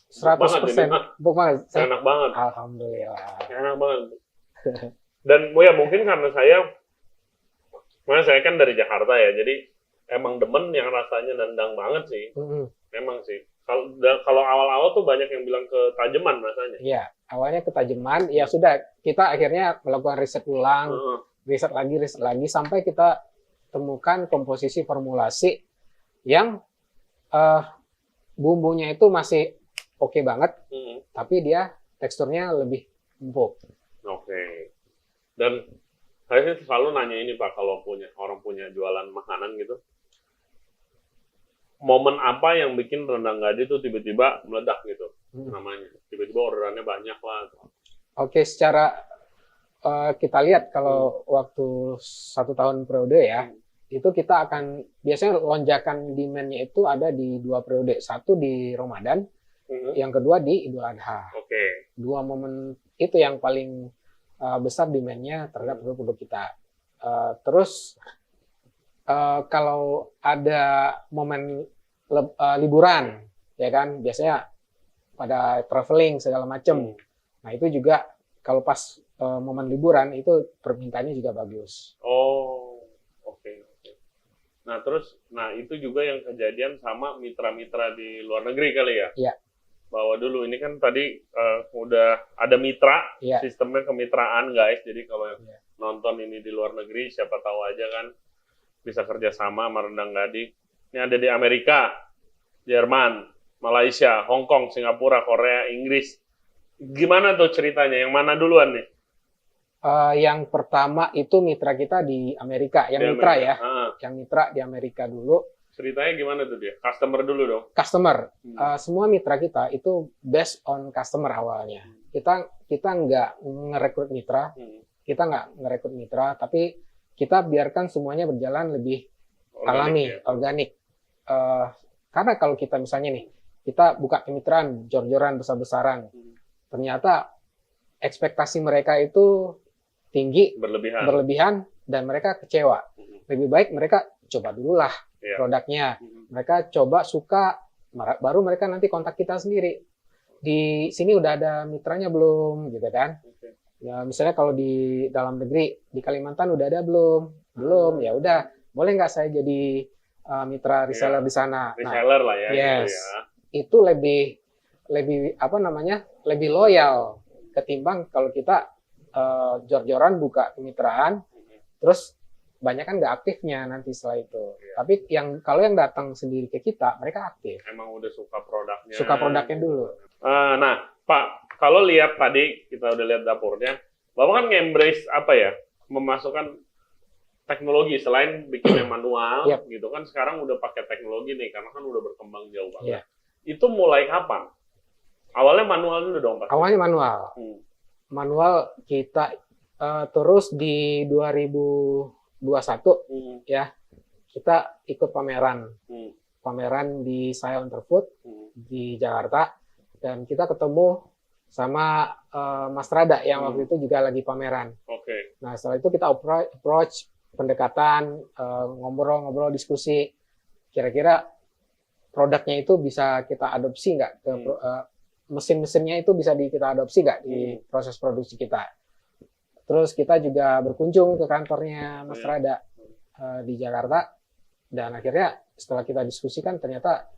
100% empuk banget. Enak banget. Alhamdulillah. Enak banget. Dan ya mungkin karena saya kan dari Jakarta ya, jadi emang demen yang rasanya nendang banget sih. Memang sih. Kalau awal-awal tuh banyak yang bilang ketajaman rasanya. Iya, awalnya ketajaman. Ya sudah, kita akhirnya melakukan riset ulang, riset lagi sampai kita temukan komposisi formulasi yang bumbunya itu masih oke banget, tapi dia teksturnya lebih empuk. Oke. Dan saya sih selalu nanya ini Pak, kalau orang punya jualan makanan gitu, momen apa yang bikin rendang Gadi itu tiba-tiba meledak gitu namanya, tiba-tiba orderannya banyak lah. Oke, secara kita lihat kalau waktu 1 tahun periode ya, itu kita akan biasanya lonjakan demand-nya itu ada di 2 periode, satu di Ramadan, yang kedua di Idul Adha. Oke. 2 momen itu yang paling besar demand-nya terhadap produk kita. Terus kalau ada momen liburan, ya kan, biasanya pada traveling segala macam. Nah itu juga kalau pas momen liburan itu permintaannya juga bagus. Oh, oke. Nah terus, itu juga yang kejadian sama mitra-mitra di luar negeri kali ya? Iya. Bahwa dulu ini kan tadi udah ada mitra, sistemnya kemitraan guys. Jadi kalau yang nonton ini di luar negeri, siapa tahu aja kan bisa kerjasama sama Rendang Gadi. Ini ada di Amerika, Jerman, Malaysia, Hong Kong, Singapura, Korea, Inggris. Gimana tuh ceritanya? Yang mana duluan nih? Yang pertama itu mitra kita di Amerika, yang Di mitra Amerika. ya, yang mitra di Amerika dulu. Ceritanya gimana tuh dia? Customer dulu dong? Customer, semua mitra kita itu based on customer awalnya. Kita nggak ngerekrut mitra, tapi kita biarkan semuanya berjalan lebih alami, organik. Karena kalau kita misalnya nih, kita buka kemitraan, jor-joran, besar-besaran, ternyata ekspektasi mereka itu tinggi, berlebihan, dan mereka kecewa. Lebih baik mereka coba dulu lah produknya. Mereka coba suka, baru mereka nanti kontak kita sendiri. Di sini udah ada mitranya belum, gitu kan? Ya, misalnya kalau di dalam negeri, di Kalimantan udah ada belum? Belum, ya udah. Boleh nggak saya jadi mitra reseller di sana? Reseller lah ya. Yes. Gitu ya. Itu lebih lebih apa namanya lebih loyal ketimbang kalau kita jor-joran buka kemitraan, terus banyak kan nggak aktifnya nanti setelah itu. Tapi kalau yang datang sendiri ke kita, mereka aktif. Emang udah suka produknya. Suka produknya dulu. Nah, Pak, kalau lihat tadi kita udah lihat dapurnya, Bapak kan nge-embrace apa ya? Memasukkan teknologi selain bikinnya manual, Yep. gitu kan sekarang udah pakai teknologi nih karena kan udah berkembang jauh banget. Yeah. Itu mulai kapan? Awalnya manual dulu dong, Pak. Awalnya manual. Manual kita terus di 2021 ya kita ikut pameran di Saya Entrefood di Jakarta dan kita ketemu sama Mas Rada yang waktu itu juga lagi pameran. Oke. Nah setelah itu kita approach pendekatan, ngobrol-ngobrol, diskusi, kira-kira produknya itu bisa kita adopsi nggak ke mesin-mesinnya itu bisa kita adopsi nggak di proses produksi kita. Terus kita juga berkunjung ke kantornya Mas Rada di Jakarta dan akhirnya setelah kita diskusikan ternyata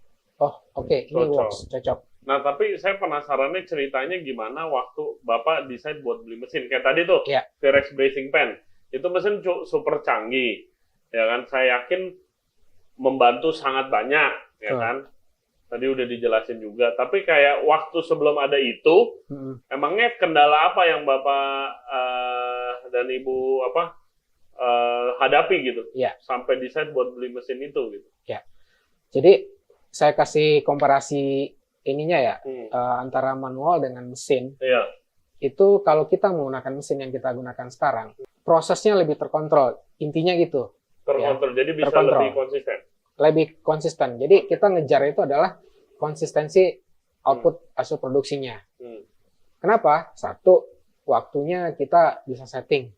ini works, cocok. Nah tapi saya penasarannya ceritanya gimana waktu Bapak decide buat beli mesin kayak tadi tuh, Virex Bracing Pen. Itu mesin super canggih, ya kan? Saya yakin membantu sangat banyak, ya kan? Tadi udah dijelasin juga. Tapi kayak waktu sebelum ada itu, emangnya kendala apa yang Bapak dan Ibu hadapi gitu, sampai decide buat beli mesin itu gitu? Ya, jadi saya kasih komparasi ininya ya antara manual dengan mesin. Iya. Itu kalau kita menggunakan mesin yang kita gunakan sekarang, prosesnya lebih terkontrol. Intinya gitu. Terkontrol, jadi bisa lebih konsisten. Lebih konsisten. Jadi kita ngejar itu adalah konsistensi output hasil produksinya. Kenapa? Satu, waktunya kita bisa setting.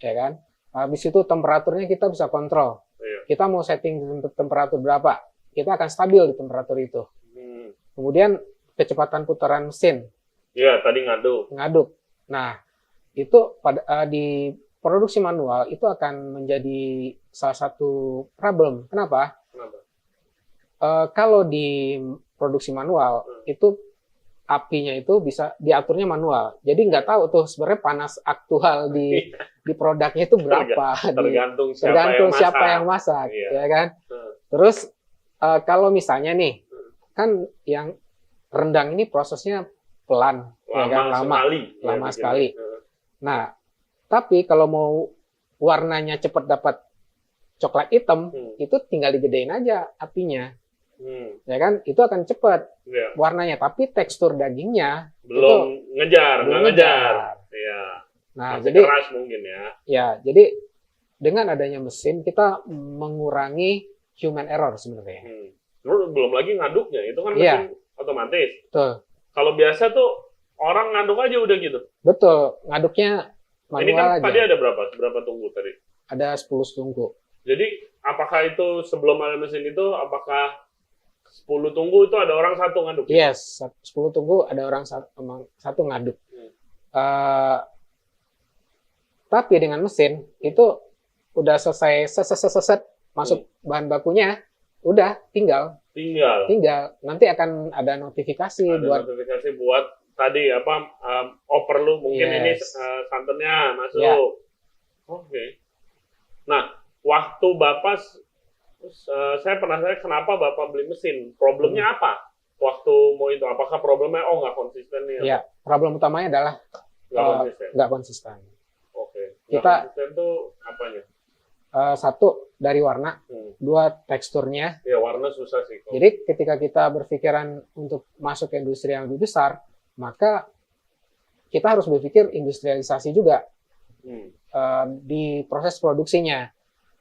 Ya kan? Habis itu temperaturnya kita bisa kontrol. Kita mau setting temperatur berapa, kita akan stabil di temperatur itu. Kemudian kecepatan putaran mesin. Iya, tadi ngaduk. Nah, itu di produksi manual itu akan menjadi salah satu problem. Kenapa? Kalau di produksi manual itu apinya itu bisa diaturnya manual. Jadi nggak tahu tuh sebenarnya panas aktual di produknya itu berapa. Tergantung siapa yang masak, ya kan? Terus kalau misalnya nih, kan yang rendang ini prosesnya pelan, lama sekali. Nah, tapi kalau mau warnanya cepat dapat coklat hitam, itu tinggal digedein aja apinya, ya kan? Itu akan cepat warnanya, tapi tekstur dagingnya belum ngejar. Iya. Nah, masih jadi keras mungkin ya. Ya, jadi dengan adanya mesin kita mengurangi human error sebenarnya. Belum lagi ngaduknya, itu kan mesin otomatis. Betul. Kalau biasa tuh orang ngaduk aja udah gitu. Betul, ngaduknya manual ini kan aja. tadi ada berapa tunggu tadi? Ada 10 tunggu. Jadi apakah itu sebelum ada mesin itu, apakah 10 tunggu itu ada orang satu ngaduk? Yes, 10 tunggu ada orang satu ngaduk. Tapi dengan mesin itu udah selesai set masuk bahan bakunya, udah tinggal. Nanti akan ada notifikasi buat tadi perlu mungkin ini santannya masuk. Oke. Nah, waktu Bapak saya penasaran kenapa Bapak beli mesin? Problemnya apa? Waktu mau itu apakah problemnya nggak konsisten nih? Ya, problem utamanya adalah nggak konsisten. Oke. Kita konsisten tuh apanya? Satu dari warna, dua teksturnya. Ya, warna susah sih. Jadi ketika kita berpikiran untuk masuk ke industri yang lebih besar, maka kita harus berpikir industrialisasi juga di proses produksinya.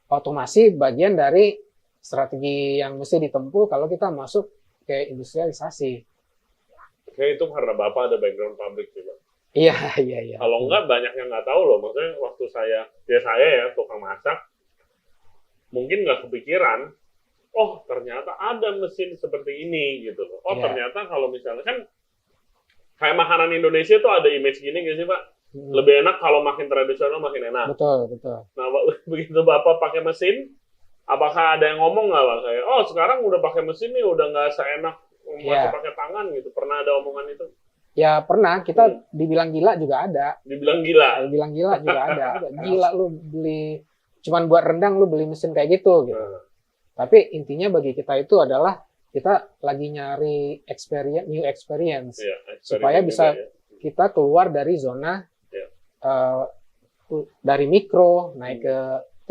Otomasi bagian dari strategi yang mesti ditempuh kalau kita masuk ke industrialisasi. Oke, itu karena Bapak ada background pabrik juga. Iya. Kalau enggak, banyak yang nggak tahu loh. Maksudnya waktu saya ya tukang masak, mungkin nggak kepikiran, ternyata ada mesin seperti ini gitu loh. Ternyata kalau misalnya kan kayak makanan Indonesia tuh ada image gini nggak sih Pak? Lebih enak kalau makin tradisional makin enak. Betul. Nah, begitu Bapak pakai mesin, apakah ada yang ngomong nggak Pak? Kayak, sekarang udah pakai mesin nih, udah nggak seenak masih pakai tangan gitu. Pernah ada omongan itu? Ya pernah, kita dibilang gila juga ada. Dibilang gila? Dibilang gila juga ada. Gila lu beli, cuman buat rendang lu beli mesin kayak gitu. Tapi intinya bagi kita itu adalah kita lagi nyari new experience. Supaya bisa kita keluar dari zona dari mikro, naik ke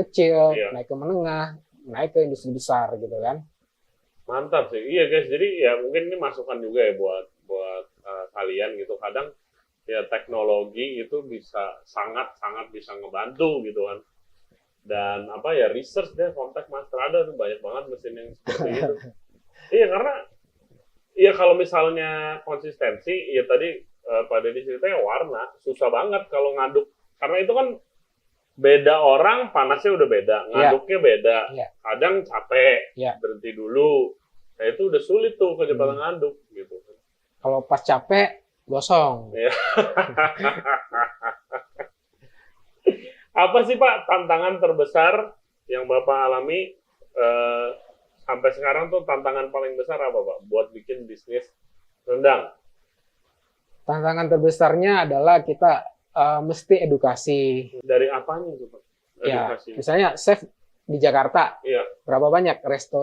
kecil, naik ke menengah, naik ke industri besar gitu kan. Mantap sih. Iya guys, jadi ya mungkin ini masukan juga ya buat kalian gitu. Kadang ya teknologi itu bisa sangat bisa ngebantu gitu kan. Dan apa ya, research deh, kontak Master ada tuh banyak banget mesin yang seperti itu. Iya, karena ya kalau misalnya konsistensi, ya tadi Pak Deddy ceritanya warna, susah banget kalau ngaduk. Karena itu kan beda orang, panasnya udah beda, ngaduknya beda. Kadang capek, berhenti dulu. Nah itu udah sulit tuh kecepatan ngaduk gitu. Kalau pas capek, gosong. Apa sih Pak tantangan terbesar yang Bapak alami sampai sekarang tuh, tantangan paling besar apa Pak buat bikin bisnis rendang? Tantangan terbesarnya adalah kita mesti edukasi. Dari apanya itu Pak? Edukasi. Ya, misalnya chef di Jakarta, berapa banyak resto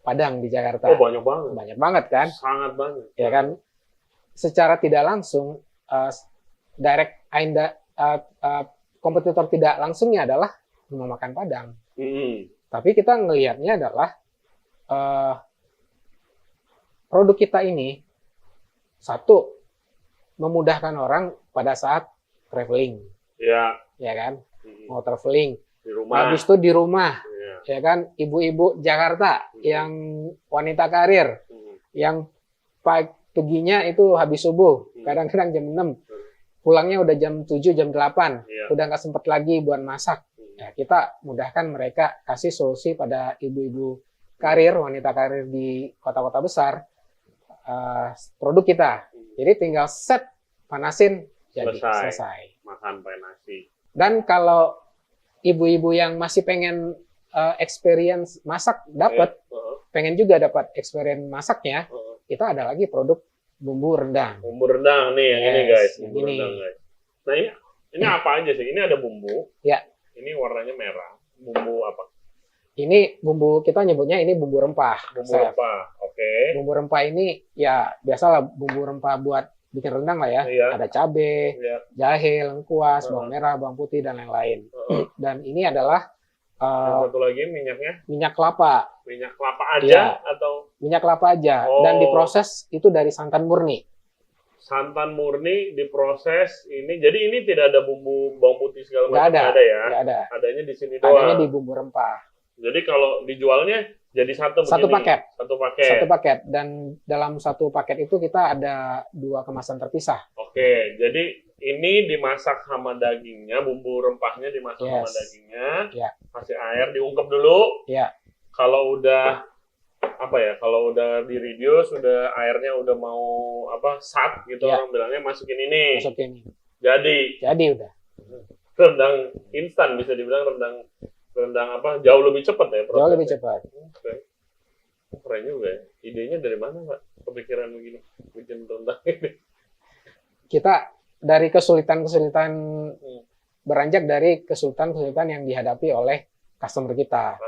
Padang di Jakarta? Oh banyak banget. Banyak banget kan? Sangat banyak. Ya kan? Secara tidak langsung, kompetitor tidak langsungnya adalah rumah makan Padang. Tapi kita ngelihatnya adalah produk kita ini satu memudahkan orang pada saat traveling, ya kan, mau traveling, di rumah. Habis itu di rumah, ya kan, ibu-ibu Jakarta yang wanita karir, yang paginya itu habis subuh, kadang-kadang jam 6, pulangnya udah jam 7, jam 8, udah nggak sempat lagi buat masak. Ya, kita mudahkan mereka, kasih solusi pada ibu-ibu karir, wanita karir di kota-kota besar, produk kita. Jadi tinggal set, panasin, jadi selesai. Makan pakai nasi. Dan kalau ibu-ibu yang masih pengen experience masak, pengen juga dapat experience masaknya, kita ada lagi produk bumbu rendang. Bumbu rendang nih, yang ini guys. Bumbu rendang guys. Nah ini apa aja sih? Ini ada bumbu. Ya. Ini warnanya merah. Bumbu apa? Ini bumbu, kita nyebutnya ini bumbu rempah. Bumbu rempah, oke. Bumbu rempah ini ya biasalah bumbu rempah buat bikin rendang lah ya. Ada cabai, jahe, lengkuas, bawang merah, bawang putih, dan lain-lain. Dan ini adalah satu lagi minyaknya? Minyak kelapa. Minyak kelapa aja atau? Minyak kelapa aja. Dan diproses itu dari santan murni. Santan murni diproses ini. Jadi ini tidak ada bumbu bawang putih segala macam? Nggak ada ya? Nggak ada. Adanya di sini doang? Adanya di bumbu rempah. Jadi kalau dijualnya jadi satu begini? Satu paket. Dan dalam satu paket itu kita ada 2 kemasan terpisah. Oke, jadi ini dimasak sama dagingnya, bumbu rempahnya dimasak sama dagingnya, kasih air, diungkep dulu. Kalau udah kalau udah di reduce, udah airnya udah mau sat gitu, orang bilangnya masukin ini. Jadi udah. Rendang instan, bisa dibilang rendang jauh lebih cepat ya prosesnya. Jauh lebih cepat. Keren juga ya. Idenya dari mana Pak? Kepikiran begini, bikin rendang ini. Kita dari kesulitan-kesulitan, beranjak dari kesulitan-kesulitan yang dihadapi oleh customer kita.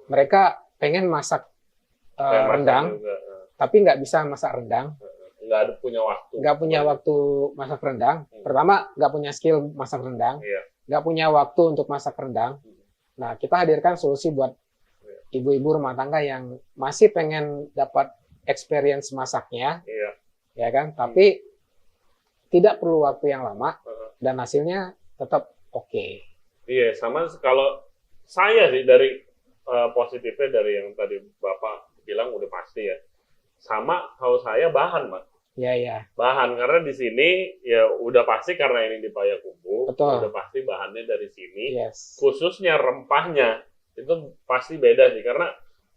Mereka pengen masak rendang, tapi nggak bisa masak rendang. Nggak punya waktu. Nggak punya waktu masak rendang. Pertama, nggak punya skill masak rendang. Nggak punya waktu untuk masak rendang. Nah, kita hadirkan solusi buat ibu-ibu rumah tangga yang masih pengen dapat experience masaknya, ya kan? Tapi tidak perlu waktu yang lama dan hasilnya tetap oke. Iya, sama kalau saya sih dari positifnya dari yang tadi Bapak bilang udah pasti ya. Sama kalau saya bahan, Pak. Iya. Bahan, karena di sini ya udah pasti karena ini di Payakumbuh, udah pasti bahannya dari sini. Khususnya rempahnya itu pasti beda sih, karena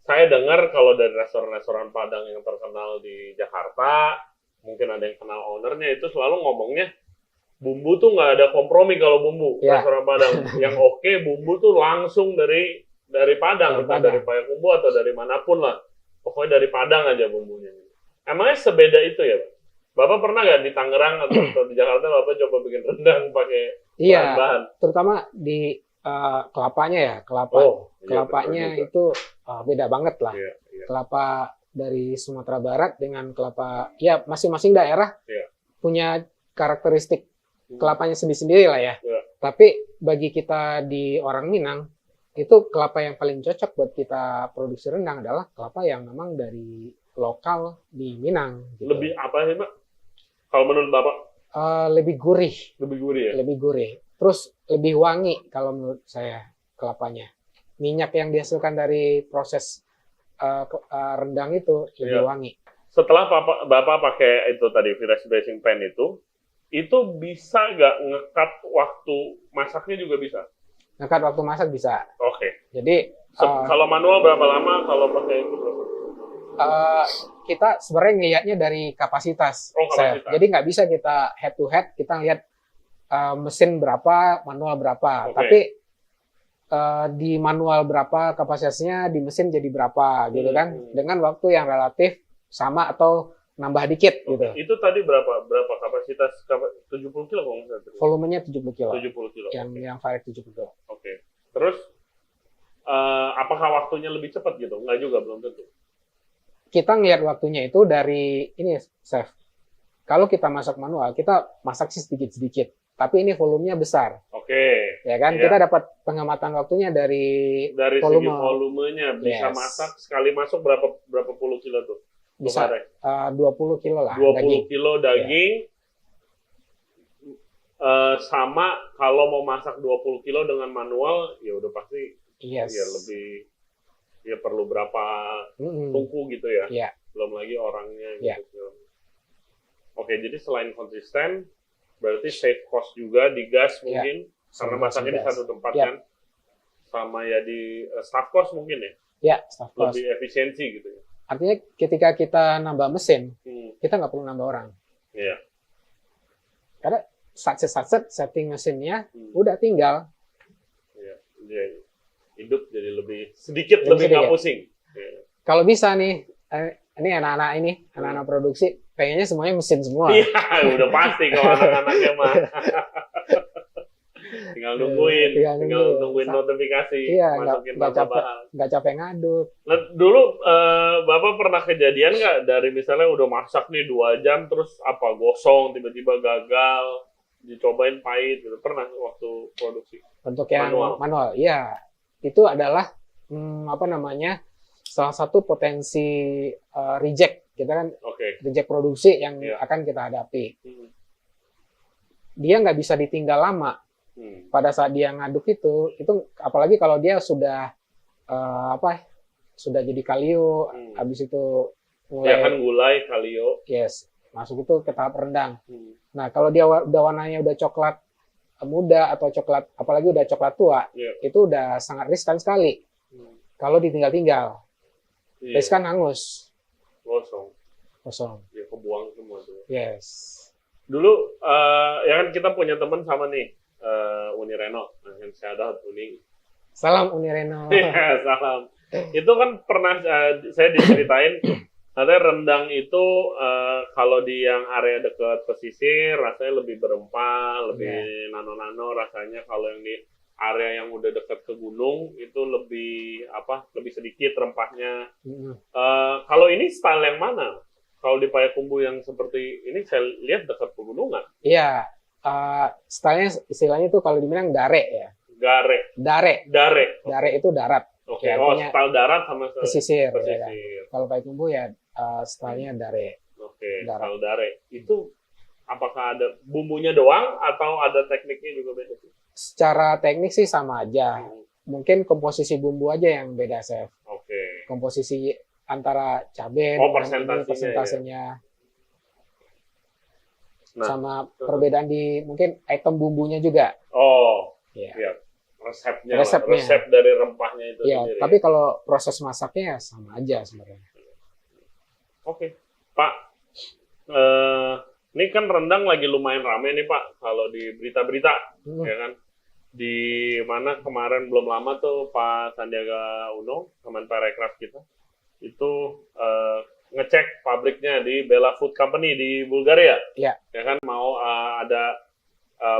saya dengar kalau dari restoran-restoran Padang yang terkenal di Jakarta, mungkin ada yang kenal ownernya, itu selalu ngomongnya bumbu tuh nggak ada kompromi kalau bumbu restoran Padang. Yang oke, bumbu tuh langsung dari Padang, entah dari Payakumbuh atau dari manapun lah. pokoknya dari Padang aja bumbunya. Emangnya sebeda itu ya, Pak? Bapak pernah nggak di Tangerang atau di Jakarta Bapak coba bikin rendang pakai bahan-bahan? Terutama di kelapanya ya, kelapanya betul juga. itu beda banget lah. Iya, iya. Kelapa dari Sumatera Barat dengan kelapa, ya masing-masing daerah Iya. punya karakteristik kelapanya sendiri-sendiri lah ya. Iya. Tapi bagi kita di orang Minang, itu kelapa yang paling cocok buat kita produksi rendang adalah kelapa yang memang dari lokal di Minang. Gitu. Lebih apa sih, Pak? Kalau menurut Bapak? Lebih gurih. Lebih gurih ya? Lebih gurih. Terus lebih wangi kalau menurut saya kelapanya. Minyak yang dihasilkan dari proses rendang itu lebih wangi. Setelah Bapak pakai itu tadi flash dressing pan itu bisa nggak ngekat waktu masaknya juga bisa? Ngekat waktu masak bisa. Oke. Jadi kalau manual berapa lama? Kalau pakai itu berapa? Kita sebenarnya ngelihatnya dari kapasitas. Kapasitas. Jadi nggak bisa kita head to head, kita lihat mesin berapa, manual berapa. Tapi di manual berapa kapasitasnya, di mesin jadi berapa, gitu kan? Dengan waktu yang relatif sama atau nambah dikit, gitu. Itu tadi berapa kapasitas? 70 kilo kalau nggak salah. Volumenya 70 kilo. 70 kilo. Yang Varek 70 kilo. Oke. Terus apakah waktunya lebih cepat gitu? Nggak juga, belum tentu. Kita ngelihat waktunya itu dari ini, Chef. Kalau kita masak manual, kita masak sih sedikit-sedikit. Tapi ini volumenya besar. Oke. Ya kan? Kita dapat pengamatan waktunya dari segi volumenya. Bisa masak sekali masuk berapa puluh kilo tuh? Bisa 20 kilo lah. 20 daging. kilo daging. Sama kalau mau masak 20 kilo dengan manual, ya udah pasti ya lebih, ya perlu berapa tungku gitu ya. Belum lagi orangnya gitu. Oke, jadi selain konsisten, berarti save cost juga di gas mungkin, karena masaknya di satu tempat kan. Sama ya di staff cost mungkin ya. Ya, staff cost. Lebih efisiensi gitu ya. Artinya ketika kita nambah mesin, kita nggak perlu nambah orang. Iya. Karena satset setting mesinnya udah tinggal. Iya. Hidup jadi lebih sedikit lebih nggak pusing. Kalau bisa nih, ini anak-anak produksi pengennya semuanya mesin semua. Iya, udah pasti kalau anak-anaknya mah. tinggal nungguin notifikasi, masukin bahan. Nggak capek ngaduk. Nah, dulu Bapak pernah kejadian nggak dari misalnya udah masak nih 2 jam terus gosong tiba-tiba gagal, dicobain pahit gitu, pernah waktu produksi? Untuk yang manual, iya. Itu adalah salah satu potensi reject kita kan, reject produksi yang akan kita hadapi. Dia nggak bisa ditinggal lama. Pada saat dia ngaduk itu apalagi kalau dia sudah sudah jadi kalio, habis itu mulai kan gulai kalio. Yes, masuk itu ke tahap rendang. Nah, kalau dia udah warnanya udah coklat muda atau coklat, apalagi udah coklat tua, itu udah sangat riskan sekali. Kalau ditinggal-tinggal, riskan hangus. Kosong. Ya kebuang semua tuh. Yes. Dulu ya kan kita punya teman sama nih, Uni Reno, yang saya Uni. Salam Uni Reno. Iya, salam. Itu kan pernah saya diceritain, katanya rendang itu kalau di yang area dekat pesisir rasanya lebih berempah, lebih nano-nano rasanya. Kalau yang di area yang udah dekat ke gunung itu lebih sedikit rempahnya. Kalau ini style yang mana? Kalau di Payakumbuh yang seperti ini saya lihat dekat pegunungan. Iya, stylenya istilahnya itu kalau dibilang dare ya. Dare itu darat. Oke, style darat sama pesisir. Ya. Kalau Payakumbuh ya stylenya dare. Oke, style dare. Itu apakah ada bumbunya doang atau ada tekniknya juga beda? Secara teknik sih sama aja. Mungkin komposisi bumbu aja yang beda, Chef. Oke. Komposisi antara cabai dan persentasenya. Nah, sama perbedaan di mungkin item bumbunya juga. Iya. Resep dari rempahnya itu sendiri. Tapi kalau proses masaknya sama aja sebenarnya. Oke. Pak, ini kan rendang lagi lumayan rame nih Pak, kalau di berita-berita, ya kan? Di mana kemarin belum lama tuh Pak Sandiaga Uno, Kemenparekraf kita, itu ngecek pabriknya di Bela Food Company di Bulgaria. Iya. Ya kan mau ada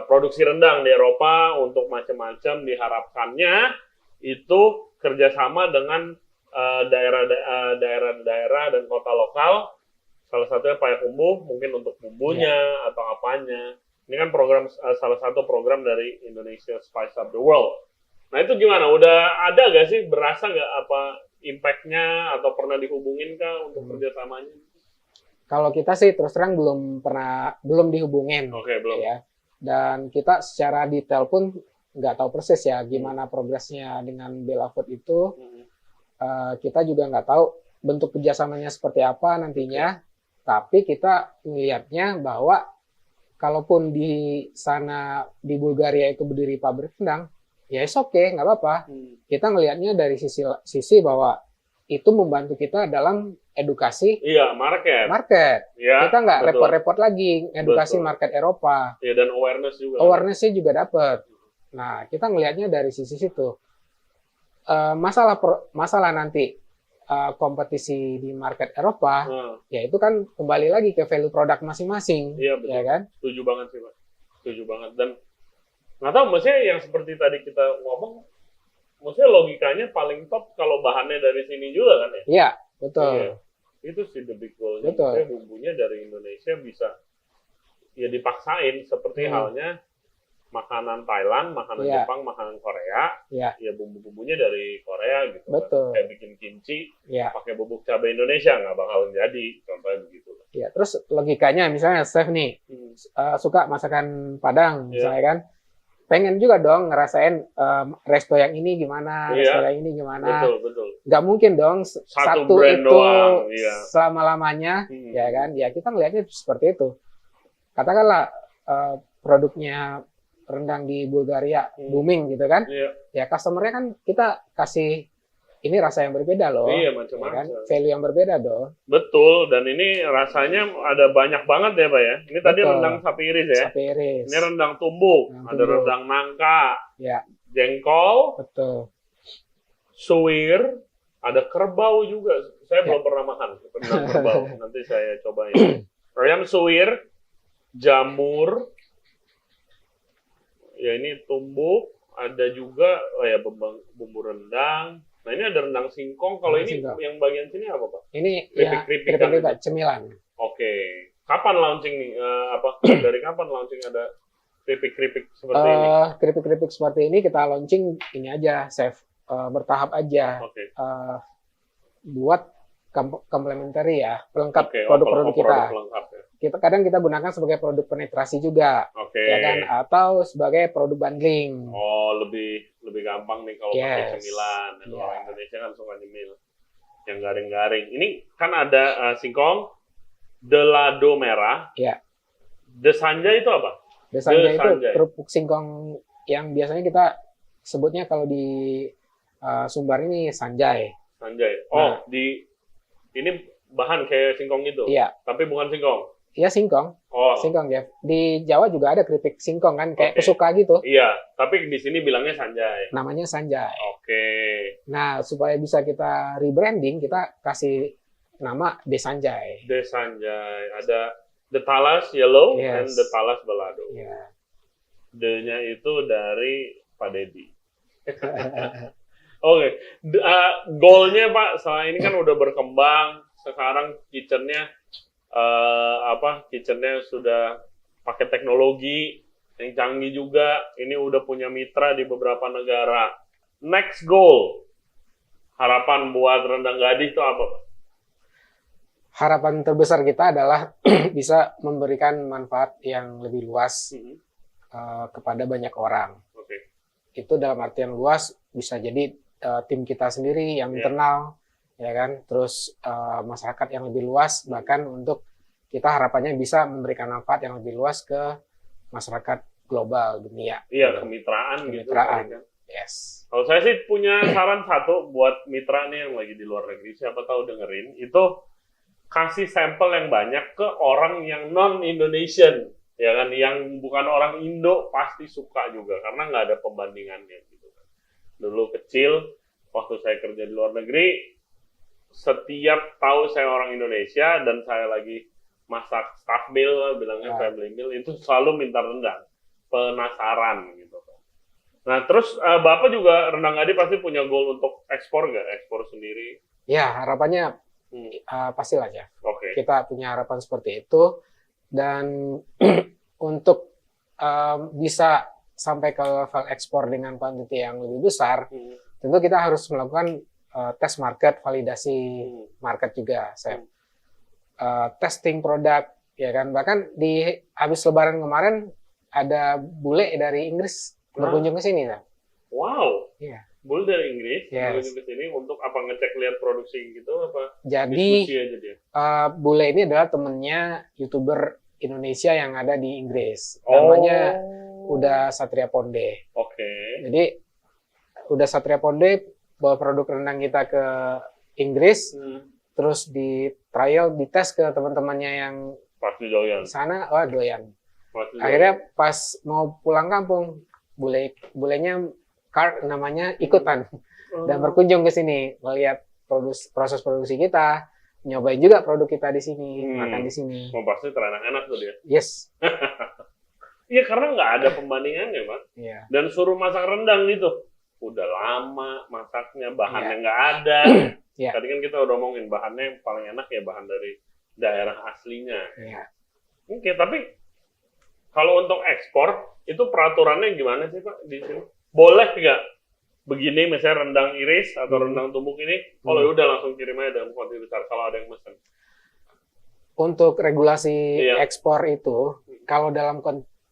produksi rendang di Eropa untuk macam-macam, diharapkannya itu kerjasama dengan daerah-daerah dan kota lokal. Salah satunya Payakumbuh, mungkin untuk bumbunya atau apanya. Ini kan program salah satu program dari Indonesia Spice Up the World. Nah itu gimana? Udah ada gak sih? Berasa nggak apa impact-nya atau pernah dihubungin kah untuk kerjasamanya? Kalau kita sih terus terang belum dihubungin. Oke, belum. Ya. Dan kita secara detail pun nggak tahu persis ya gimana progresnya dengan Bela Food itu. Kita juga nggak tahu bentuk kerjasamanya seperti apa nantinya. Tapi kita melihatnya bahwa kalaupun di sana di Bulgaria itu berdiri pabrik rendang, ya oke, nggak apa-apa. Kita ngelihatnya dari sisi bahwa itu membantu kita dalam edukasi market. Ya, kita nggak betul. repot-repot lagi edukasi Betul. market Eropa. Ya, dan awareness juga. Awareness-nya juga dapat. Nah, kita ngelihatnya dari sisi situ. Masalah nanti kompetisi di market Eropa, ya itu kan kembali lagi ke value produk masing-masing. Iya, betul. Ya kan? Setuju banget sih, Pak. Setuju banget. Dan nggak tahu, maksudnya yang seperti tadi kita ngomong, maksudnya logikanya paling top kalau bahannya dari sini juga kan ya? Iya, betul. Iya. Itu sih the big goal-nya. Betul. Maksudnya bumbunya dari Indonesia bisa ya dipaksain seperti halnya makanan Thailand, makanan Jepang, makanan Korea. Iya. Ya bumbu-bumbunya dari Korea gitu. Betul. Kayak bikin kimchi, Iya. pakai bubuk cabai Indonesia nggak bakal jadi, contohnya begitu. Ya, terus logikanya misalnya chef nih suka masakan Padang misalnya kan, pengen juga dong ngerasain resto yang ini gimana, resto yang ini gimana. Betul. Nggak mungkin dong satu brand itu doang, selama-lamanya, ya kan? Ya kita ngelihatnya seperti itu. Katakanlah produknya rendang di Bulgaria booming gitu kan? Ya customer-nya kan kita kasih ini rasa yang berbeda loh. Iya, Ya macam-macam. kan? Value yang berbeda dong. Betul, dan ini rasanya ada banyak banget ya Pak ya. Ini tadi rendang sapi iris ya. Sapi iris. Ini rendang tumbuk, ada rendang nangka, jengkol, betul. suwir, ada kerbau juga. Saya belum pernah makan rendang kerbau. Nanti saya cobain. Ayam suwir, jamur, ya ini tumbuk, ada juga bumbu rendang. Nah ini ada rendang singkong. Kalau ini yang bagian sini apa Pak? Ini keripik cemilan. Oke. Kapan launching nih? Dari kapan launching ada keripik-keripik seperti ini? Keripik-keripik seperti ini kita launching ini aja, chef. Bertahap aja. Oke. Buat komplementari ya, pelengkap produk-produk kita. Pelengkap, ya. Kadang kita gunakan sebagai produk penetrasi juga, ya kan? Atau sebagai produk bundling. Oh, lebih gampang nih kalau pakai cemilan. Dan orang Indonesia kan suka nyemil yang garing-garing. Ini kan ada singkong, delado merah. Ya. Desanja itu apa? Desanja itu kerupuk singkong yang biasanya kita sebutnya kalau di Sumbar ini sanjay. Sanjay. Oh, ini bahan kayak singkong itu. Iya. Tapi bukan singkong. Iya, singkong. Oh. Singkong ya. Di Jawa juga ada keripik singkong kan, kayak kesuka gitu. Iya, tapi di sini bilangnya sanjay. Namanya sanjay. Oke. Nah, supaya bisa kita rebranding, kita kasih nama Desanjay. Desanjay. Ada The Talas Yellow and The Talas Balado. Iya. D-nya itu dari Pak Dedi. Oke. Goalnya Pak, setelah ini kan udah berkembang, sekarang kitchennya kitchennya sudah pakai teknologi yang canggih juga. Ini udah punya mitra di beberapa negara. Next goal, harapan buat Rendang Gadih itu apa, Pak? Harapan terbesar kita adalah bisa memberikan manfaat yang lebih luas kepada banyak orang. Itu dalam artian luas bisa jadi tim kita sendiri yang internal, ya kan, terus masyarakat yang lebih luas, bahkan untuk kita harapannya bisa memberikan manfaat yang lebih luas ke masyarakat global dunia. Iya, kemitraan gitu. Yes. Kalau saya sih punya saran satu buat mitra nih yang lagi di luar negeri, siapa tahu dengerin, itu kasih sampel yang banyak ke orang yang non-Indonesian, ya kan, yang bukan orang Indo pasti suka juga, karena nggak ada pembandingannya gitu. Dulu kecil, waktu saya kerja di luar negeri, setiap tahu saya orang Indonesia dan saya lagi masak staff meal, bilangnya family meal, itu selalu minta rendang. Penasaran gitu. Nah, terus Bapak juga Rendang Gadi pasti punya goal untuk ekspor nggak? Ekspor sendiri? Ya, harapannya pastilah ya. Oke. Kita punya harapan seperti itu. Dan untuk bisa sampai ke level ekspor dengan kuantiti yang lebih besar, tentu kita harus melakukan tes market, validasi market juga, Chef. Testing produk, ya kan. Bahkan di habis Lebaran kemarin ada bule dari Inggris berkunjung ke sini, Chef. Wow. Iya. Bule dari Inggris berkunjung Yes. ke sini untuk apa, ngecek lihat produksi gitu apa? Jadi Diskusi aja dia. bule ini adalah temennya YouTuber Indonesia yang ada di Inggris. Namanya Uda Satria Ponde. Oke. Jadi Uda Satria Ponde bawa produk rendang kita ke Inggris, terus di trial, dites ke teman-temannya yang Pasti doyan. sana, wah doyan. Pasti doyan. Akhirnya pas mau pulang kampung, bulenya Karl namanya ikutan dan berkunjung ke sini, melihat proses produksi kita, nyobain juga produk kita di sini, makan di sini. Oh, pasti terenak-enak tuh dia. Yes. Iya, karena nggak ada pembandingannya, Pak. Iya. Dan suruh masak rendang gitu. Udah lama masaknya, bahannya nggak ada. Iya. Tadi kan kita udah ngomongin bahannya yang paling enak ya bahan dari daerah aslinya. Iya. Oke, tapi kalau untuk ekspor, itu peraturannya gimana sih, Pak, di sini? Boleh nggak begini, misalnya rendang iris atau rendang tumbuk ini, kalau udah langsung kirim aja dalam kuantitas besar, kalau ada yang mesen. Untuk regulasi ekspor itu, kalau dalam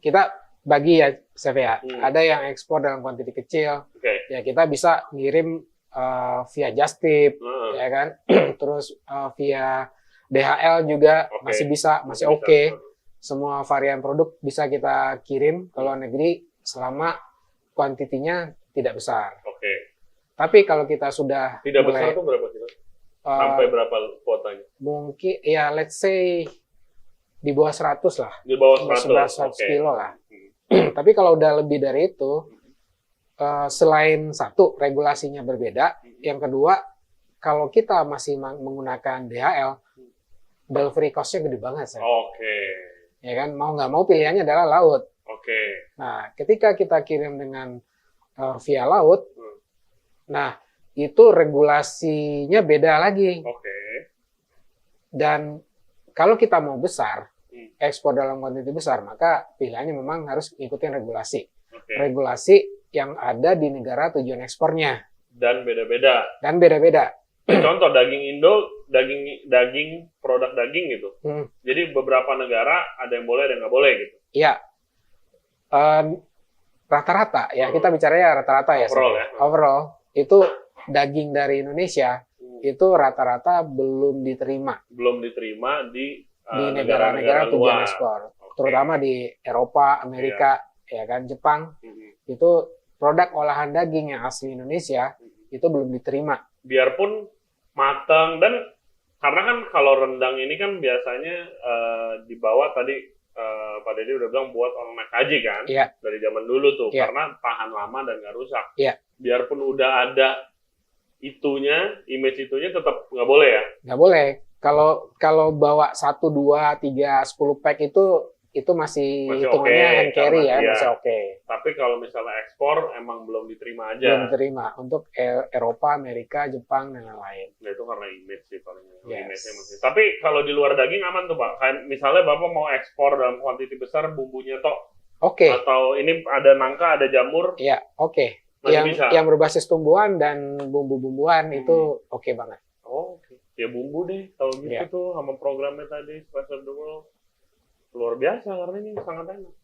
kita bagi ya, Chef ya, ada yang ekspor dalam kuantiti kecil, ya kita bisa ngirim via Just Tip, ya kan, terus via DHL juga masih bisa, masih oke. Semua varian produk bisa kita kirim ke luar negeri selama kuantitinya tidak besar. Oke. Tapi kalau kita sudah tidak besar tuh berapa kilo? Sampai berapa kuotanya? Mungkin ya let's say di bawah 100 lah. Di bawah 100, 100 kilo lah. Tapi kalau udah lebih dari itu, selain satu regulasinya berbeda, yang kedua kalau kita masih menggunakan DHL, delivery cost-nya gede banget, Chef. Ya kan, mau nggak mau pilihannya adalah laut. Nah, ketika kita kirim dengan via laut, nah itu regulasinya beda lagi. Dan kalau kita mau besar, ekspor dalam kuantiti besar, maka pilihannya memang harus ngikutin regulasi. Regulasi yang ada di negara tujuan ekspornya. Dan beda-beda. Contoh daging Indo, daging produk daging gitu. Jadi beberapa negara ada yang boleh, ada yang nggak boleh gitu. Iya. Rata-rata ya, kita bicara ya rata-rata ya. Overall itu daging dari Indonesia itu rata-rata belum diterima. Belum diterima di negara-negara tujuan ekspor, terutama di Eropa, Amerika, ya kan, Jepang. Itu produk olahan daging yang asli Indonesia itu belum diterima. Biarpun matang, dan karena kan kalau rendang ini kan biasanya dibawa tadi Pak Deddy udah bilang buat orang naik haji kan, dari zaman dulu tuh, karena tahan lama dan nggak rusak. Biarpun udah ada itunya, image itunya tetap nggak boleh ya? Nggak boleh. Kalau bawa 1, 2, 3, 10 pack itu masih hitungannya hand carry ya, masih oke. Tapi kalau misalnya ekspor emang belum diterima aja. Belum diterima untuk Eropa, Amerika, Jepang dan lain-lain. Nah, itu karena image sih paling. Image-nya masih. Tapi kalau di luar daging aman tuh, Pak. Kayak misalnya Bapak mau ekspor dalam kuantiti besar, bumbunya tok. Atau ini ada nangka, ada jamur. Iya, yang berbasis tumbuhan dan bumbu-bumbuan itu oke banget. Ya bumbu deh kalau gitu tuh sama programnya tadi Spice of the World. Luar biasa karena ini sangat enak.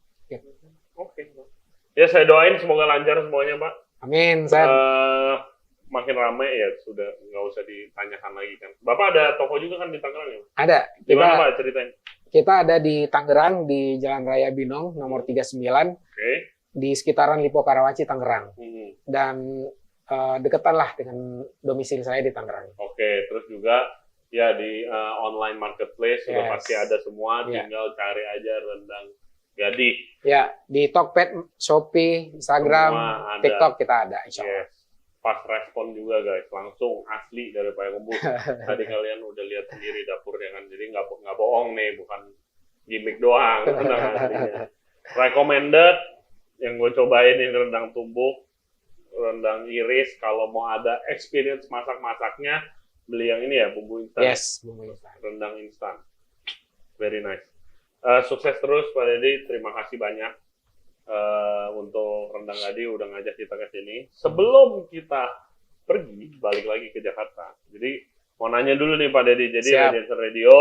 Ya saya doain semoga lancar semuanya, Pak. Amin, Sam. Makin ramai ya sudah nggak usah ditanyakan lagi kan. Bapak ada toko juga kan di Tangerang ya? Ada. Gimana Pak ceritain? Kita ada di Tangerang di Jalan Raya Binong nomor 39. Di sekitaran Lipo Karawaci Tangerang. Dan deketan lah dengan domisili saya di Tangerang. Terus juga ya di online marketplace sudah pasti ada semua, tinggal cari aja Rendang Gadi. Ya, di Tokped, Shopee, Instagram, TikTok kita ada, insya Allah. fast respon juga guys, langsung asli dari Payakumbuh. Tadi kalian udah lihat sendiri dapurnya kan, jadi nggak bohong nih, bukan gimmick doang, rendang aslinya. Recommended, yang gue cobain ini rendang tumbuk, rendang iris. Kalau mau ada experience masak-masaknya, beli yang ini ya, bumbu instan. Yes, bumbu instan. Rendang instan. Very nice. Sukses terus Pak Deddy, terima kasih banyak untuk Rendang Gadi udah ngajak kita ke sini. Sebelum kita pergi, balik lagi ke Jakarta. Jadi mau nanya dulu nih Pak Deddy, jadi Radiancer Radio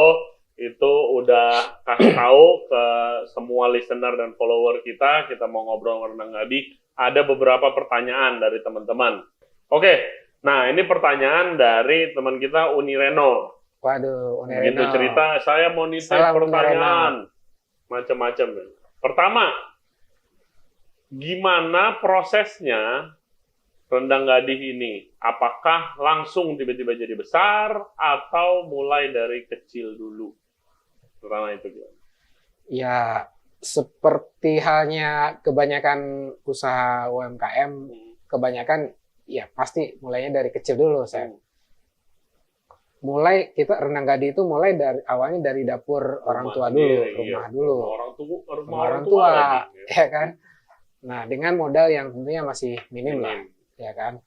itu udah kasih tahu ke semua listener dan follower kita mau ngobrol Rendang Gadi. Ada beberapa pertanyaan dari teman-teman. Oke, nah ini pertanyaan dari teman kita Unireno. Waduh, Unireno. Begitu cerita, saya mau nitip pertanyaan. Macam-macam. Pertama, gimana prosesnya rendang gadih ini? Apakah langsung tiba-tiba jadi besar atau mulai dari kecil dulu? Pertama itu gimana? Ya, seperti halnya kebanyakan usaha UMKM, kebanyakan ya pasti mulainya dari kecil dulu, saya. Mulai kita rendang gadih itu mulai dari awalnya dari dapur orang tua dulu, rumah dulu. Orang tua, ya kan? Nah, dengan modal yang tentunya masih minim lah, ya kan?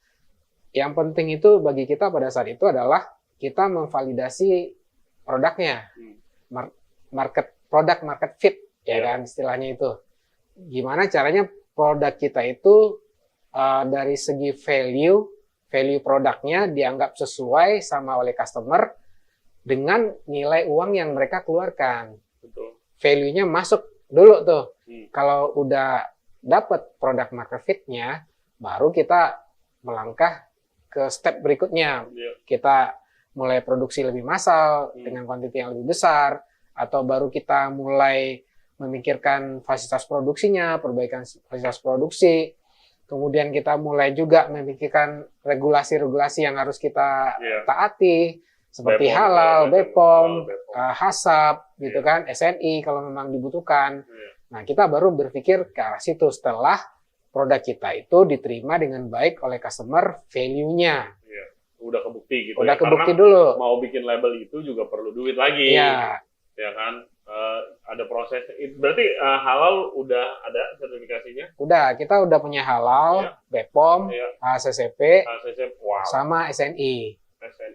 Yang penting itu bagi kita pada saat itu adalah kita memvalidasi produknya, market fit, ya kan? Istilahnya itu. Gimana caranya produk kita itu dari segi value produknya dianggap sesuai sama oleh customer dengan nilai uang yang mereka keluarkan. Betul. Value-nya masuk dulu tuh. Kalau udah dapat produk market fit-nya, baru kita melangkah ke step berikutnya. Kita mulai produksi lebih massal dengan kuantiti yang lebih besar, atau baru kita mulai memikirkan fasilitas produksinya, perbaikan fasilitas produksi. Kemudian kita mulai juga memikirkan regulasi-regulasi yang harus kita taati, seperti halal, BPOM, HACCP, gitu kan, SNI kalau memang dibutuhkan. Nah, kita baru berpikir ke arah situ setelah produk kita itu diterima dengan baik oleh customer, value-nya. Udah kebukti gitu. Udah ya. kebukti karena dulu. Mau bikin label itu juga perlu duit lagi. Iya. Ya kan? Ada proses. Berarti halal udah ada sertifikasinya? Udah, kita udah punya halal, BPOM, HACCP, wow. sama SNI.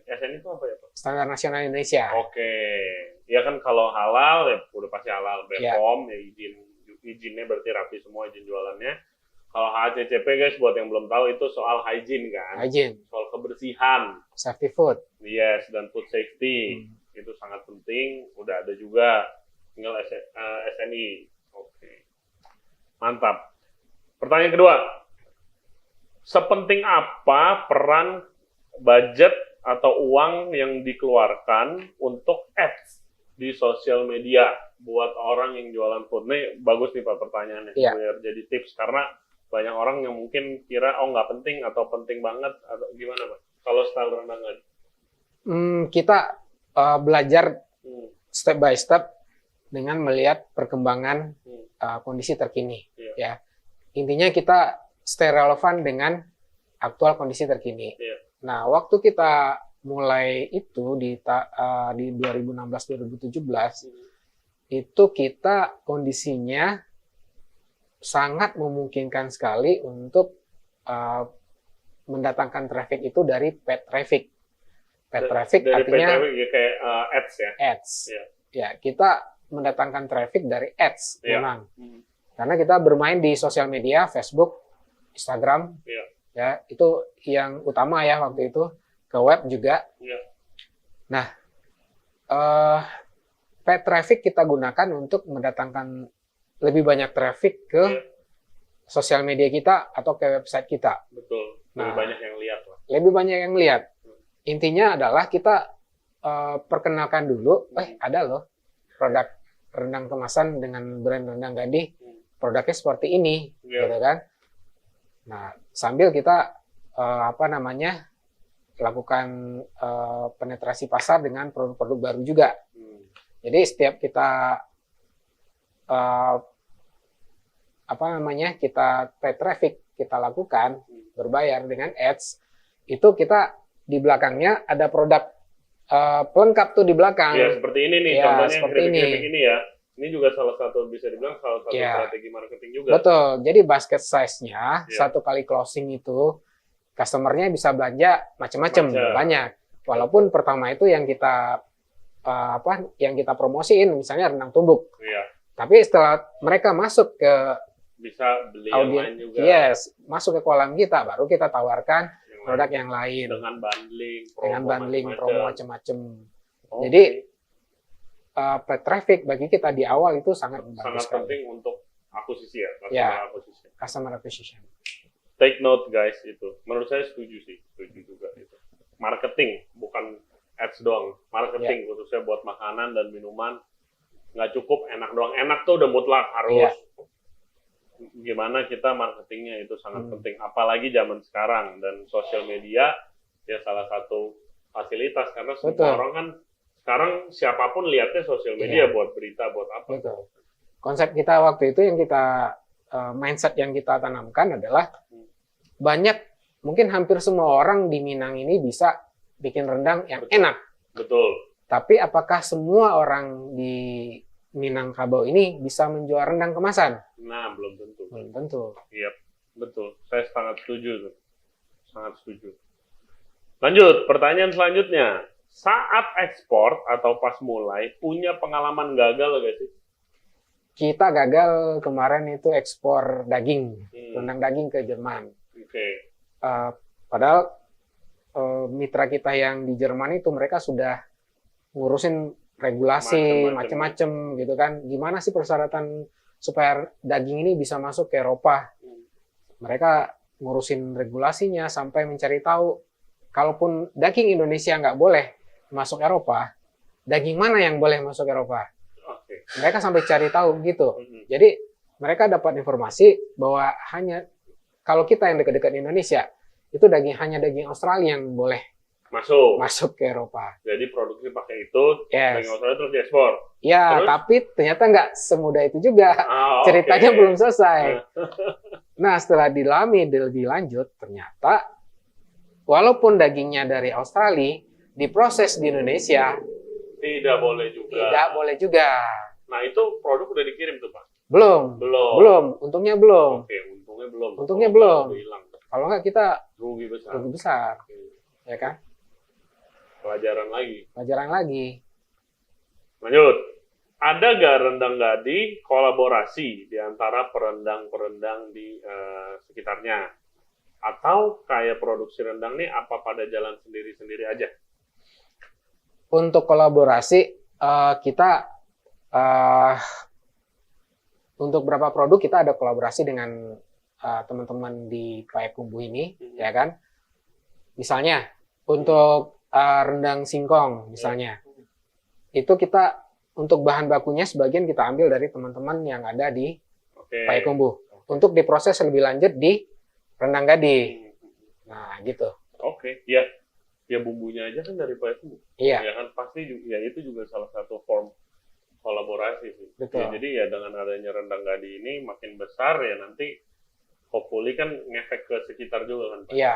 SNI itu apa ya Pak? Standar Nasional Indonesia. Oke. Ya kan kalau halal ya udah pasti halal. BPOM ya izinnya berarti rapi semua izin jualannya. Kalau HACCP guys, buat yang belum tahu itu soal hygiene kan? Hygiene. Soal kebersihan. Safety food. Yes, dan food safety. Itu sangat penting. Udah ada juga. Tinggal SNI. Oke. Mantap. Pertanyaan kedua. Sepenting apa peran budget atau uang yang dikeluarkan untuk ads di sosial media buat orang yang jualan food? Nih bagus nih Pak pertanyaannya. Biar jadi tips. Karena banyak orang yang mungkin kira nggak penting atau penting banget atau gimana Pak? Kalau style rendang Gadi? Kita belajar step by step dengan melihat perkembangan kondisi terkini. Ya, intinya kita stay relevan dengan aktual kondisi terkini. Nah, waktu kita mulai itu di 2016-2017 itu kita kondisinya sangat memungkinkan sekali untuk mendatangkan traffic itu dari paid traffic. Paid traffic dari artinya paid traffic ya, kayak ads ya. Ads. Ya, kita mendatangkan traffic dari ads memang. Karena kita bermain di sosial media, Facebook, Instagram. Ya, itu yang utama ya waktu itu. Ke web juga. Nah, paid traffic kita gunakan untuk mendatangkan lebih banyak traffic ke sosial media kita atau ke website kita. Betul. Lebih banyak yang lihat lah. Lebih banyak yang lihat. Intinya adalah kita perkenalkan dulu, ada loh produk rendang kemasan dengan brand Rendang Gadih, produknya seperti ini, gitu kan. Nah, sambil kita lakukan penetrasi pasar dengan produk-produk baru juga. Jadi setiap kita kita paid traffic kita lakukan berbayar dengan ads, itu kita di belakangnya ada produk pelengkap tuh di belakang. Ya, seperti ini nih, Ya, contohnya seperti keripik-keripik ini ya. Ini juga salah satu, bisa dibilang salah satu Ya. strategi marketing juga. Betul. Jadi basket size-nya Ya. satu kali closing itu customer-nya bisa belanja macam-macam, Macam. banyak. Walaupun pertama itu yang kita yang kita promosiin misalnya rendang tumbuk. Iya. Tapi setelah mereka masuk ke Bisa beli yang lain juga. yes, masuk ke kolam kita, baru kita tawarkan Yang produk lain. yang lain Dengan bundling, dengan bundling, promo macam-macam. Oke. Jadi paid traffic bagi kita di awal itu sangat sangat bagus sekali. penting untuk akuisisi ya, Ya. akuisisi. Customer acquisition. Take note guys itu. Menurut saya setuju juga itu. Marketing bukan ads doang, marketing khususnya buat makanan dan minuman. Nggak cukup enak doang. Enak tuh udah mutlak harus. Gimana kita marketingnya itu sangat penting. Apalagi zaman sekarang dan sosial media ya salah satu fasilitas karena semua Betul. orang kan sekarang siapapun lihatnya sosial media buat berita buat apa. Betul. Konsep kita waktu itu yang kita mindset yang kita tanamkan adalah banyak, mungkin hampir semua orang di Minang ini bisa bikin rendang yang enak. Betul. Tapi apakah semua orang di Minangkabau ini bisa menjual rendang kemasan? Nah, belum tentu. Belum tentu. Iya, betul. Saya sangat setuju tuh. Sangat setuju. Lanjut, pertanyaan selanjutnya. Saat ekspor atau pas mulai, punya pengalaman gagal gak sih? Kita gagal kemarin itu ekspor daging, rendang daging ke Jerman. Oke. Padahal mitra kita yang di Jerman itu mereka sudah ngurusin regulasi macam-macam gitu kan. Gimana sih persyaratan supaya daging ini bisa masuk ke Eropa? Mereka ngurusin regulasinya sampai mencari tahu kalaupun daging Indonesia nggak boleh masuk Eropa, daging mana yang boleh masuk Eropa? Oke. Mereka sampai cari tahu gitu. Jadi mereka dapat informasi bahwa hanya kalau kita yang dekat-dekat Indonesia itu hanya daging Australia yang boleh masuk ke Eropa. Jadi produksi pakai itu, Yes. daging Australia terus diekspor. Ya, Terus? tapi ternyata nggak semudah itu juga. Ceritanya Oke. belum selesai. Nah, setelah dilami lebih lanjut, ternyata walaupun dagingnya dari Australia, diproses di Indonesia, Tidak boleh juga. tidak boleh juga. Nah, itu produk udah dikirim tuh, Pak? Belum. Belum. Belum. Untungnya belum. Oke, untungnya belum. Untungnya Kalau belum. udah hilang. Kalau nggak kita Rugi besar. rugi besar. Oke. Ya kan? Pelajaran lagi. Pelajaran lagi. Lanjut. Ada gak rendang gadi kolaborasi di antara perendang-perendang di sekitarnya? Atau kayak produksi rendang nih apa pada jalan sendiri-sendiri aja? Untuk kolaborasi, kita untuk beberapa produk kita ada kolaborasi dengan teman-teman di Payakumbuh ini, ya kan? Misalnya untuk rendang singkong, misalnya, itu kita untuk bahan bakunya sebagian kita ambil dari teman-teman yang ada di Payakumbuh untuk diproses lebih lanjut di rendang gadi. Nah, gitu. Oke, ya. Ya bumbunya aja kan dari Payakumbuh. Iya. Ya kan pasti ya itu juga salah satu form kolaborasi sih. Betul. Ya, jadi ya dengan adanya rendang gadi ini makin besar ya nanti hopefully kan ngefek ke sekitar juga kan, Pak? Iya.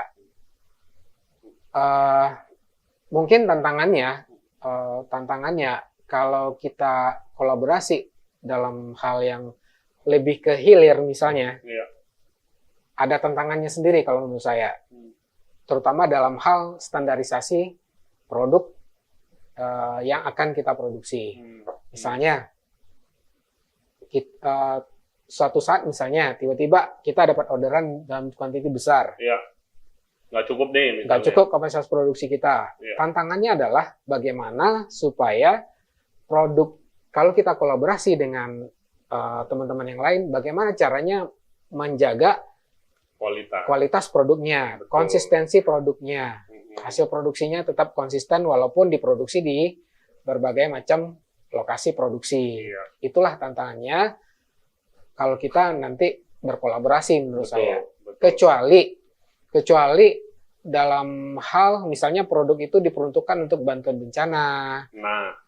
Mungkin tantangannya kalau kita kolaborasi dalam hal yang lebih ke hilir misalnya, Iya. ada tantangannya sendiri kalau menurut saya. Terutama dalam hal standarisasi produk yang akan kita produksi. Misalnya, suatu saat misalnya tiba-tiba kita dapat orderan dalam kuantiti besar. Iya. Nggak cukup nih misalnya. Nggak cukup kapasitas produksi kita. Iya. Tantangannya adalah bagaimana supaya produk, kalau kita kolaborasi dengan teman-teman yang lain, bagaimana caranya menjaga kualitas produknya, Betul. konsistensi produknya, hasil produksinya tetap konsisten walaupun diproduksi di berbagai macam lokasi produksi. Iya. Itulah tantangannya kalau kita nanti berkolaborasi menurut saya. Betul. Kecuali dalam hal misalnya produk itu diperuntukkan untuk bantuan bencana.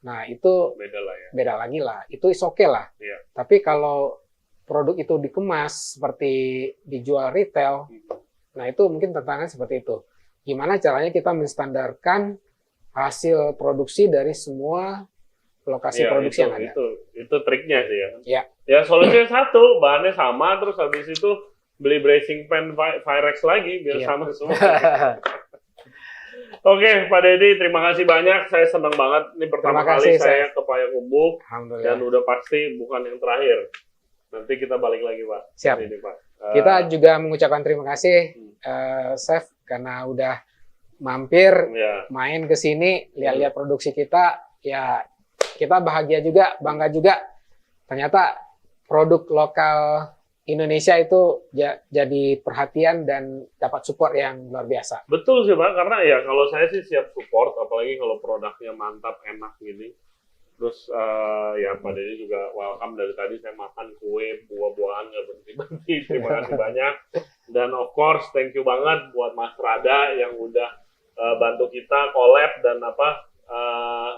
Nah, itu Beda lah ya. beda lagi lah. Itu is okay lah. Iya. Tapi kalau produk itu dikemas seperti dijual retail, nah itu mungkin tantangan seperti itu. gimana caranya kita menstandarkan hasil produksi dari semua lokasi produksi yang ada. Itu triknya sih ya. Ya. Ya solusinya satu, bahannya sama, terus habis itu beli bracing pan Pyrex lagi biar sama semua. Oke, Pak Deddy, terima kasih banyak. Saya senang banget. Ini pertama kali saya ke Payakumbuh dan udah pasti bukan yang terakhir. Nanti kita balik lagi, Pak. Siap. Ini, Pak. Kita juga mengucapkan terima kasih, Chef, karena udah mampir main ke sini, lihat-lihat produksi kita. Ya, kita bahagia juga, bangga juga. Ternyata produk lokal Indonesia itu jadi perhatian dan dapat support yang luar biasa. Betul sih, Pak. Karena ya kalau saya sih siap support, apalagi kalau produknya mantap, enak gini. Terus ya Pak Deddy juga welcome dari tadi saya makan kue, buah-buahan nggak berhenti-berhenti. Terima kasih banyak. Dan of course thank you banget buat Mas Rada yang udah bantu kita collab dan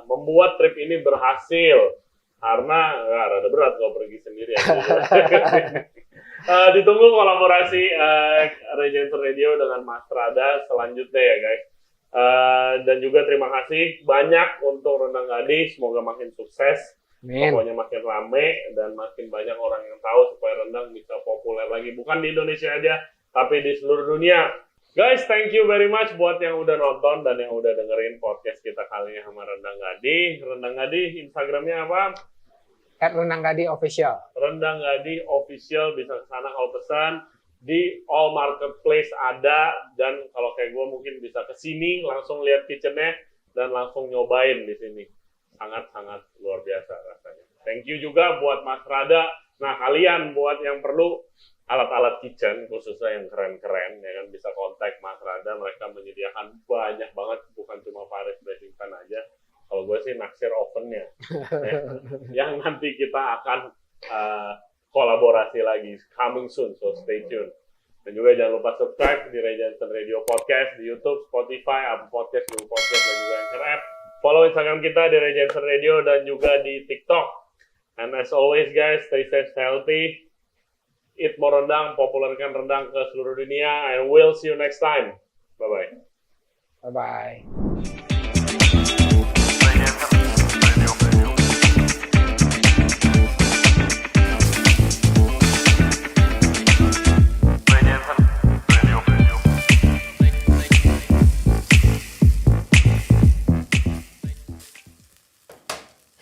membuat trip ini berhasil. Karena rada berat kalau pergi sendiri. Ditunggu kolaborasi Regency Radio dengan Mas Rada selanjutnya ya guys. Dan juga terima kasih banyak untuk Rendang Gading, semoga makin sukses, pokoknya makin rame dan makin banyak orang yang tahu supaya rendang bisa populer lagi, bukan di Indonesia aja, tapi di seluruh dunia. Guys, thank you very much buat yang udah nonton dan yang udah dengerin podcast kita kali ini sama Rendang Gading. Rendang Gading, Instagramnya apa? @rendanggading_official. Rendang Gading Official, bisa kesana kalau pesan. Di all marketplace ada, dan kalau kayak gue mungkin bisa ke sini langsung lihat kitchennya dan langsung nyobain di sini. Sangat-sangat luar biasa rasanya. Thank you juga buat Mas Rada. Nah, kalian buat yang perlu alat-alat kitchen khususnya yang keren-keren ya kan, bisa kontak Mas Rada. Mereka menyediakan banyak banget, bukan cuma Pyrex bracing pan aja. Kalau gue sih naksir ovennya yang nanti kita akan kolaborasi lagi, coming soon, so stay tune. Dan juga jangan lupa subscribe di Regency Radio Podcast di YouTube, Spotify, Apple Podcast, Google Podcast, dan juga Anchor App. Follow Instagram kita di Regency Radio dan juga di TikTok. And as always guys, stay safe, stay healthy, eat more rendang, populerkan rendang ke seluruh dunia, and we'll see you next time. Bye-bye. Bye-bye.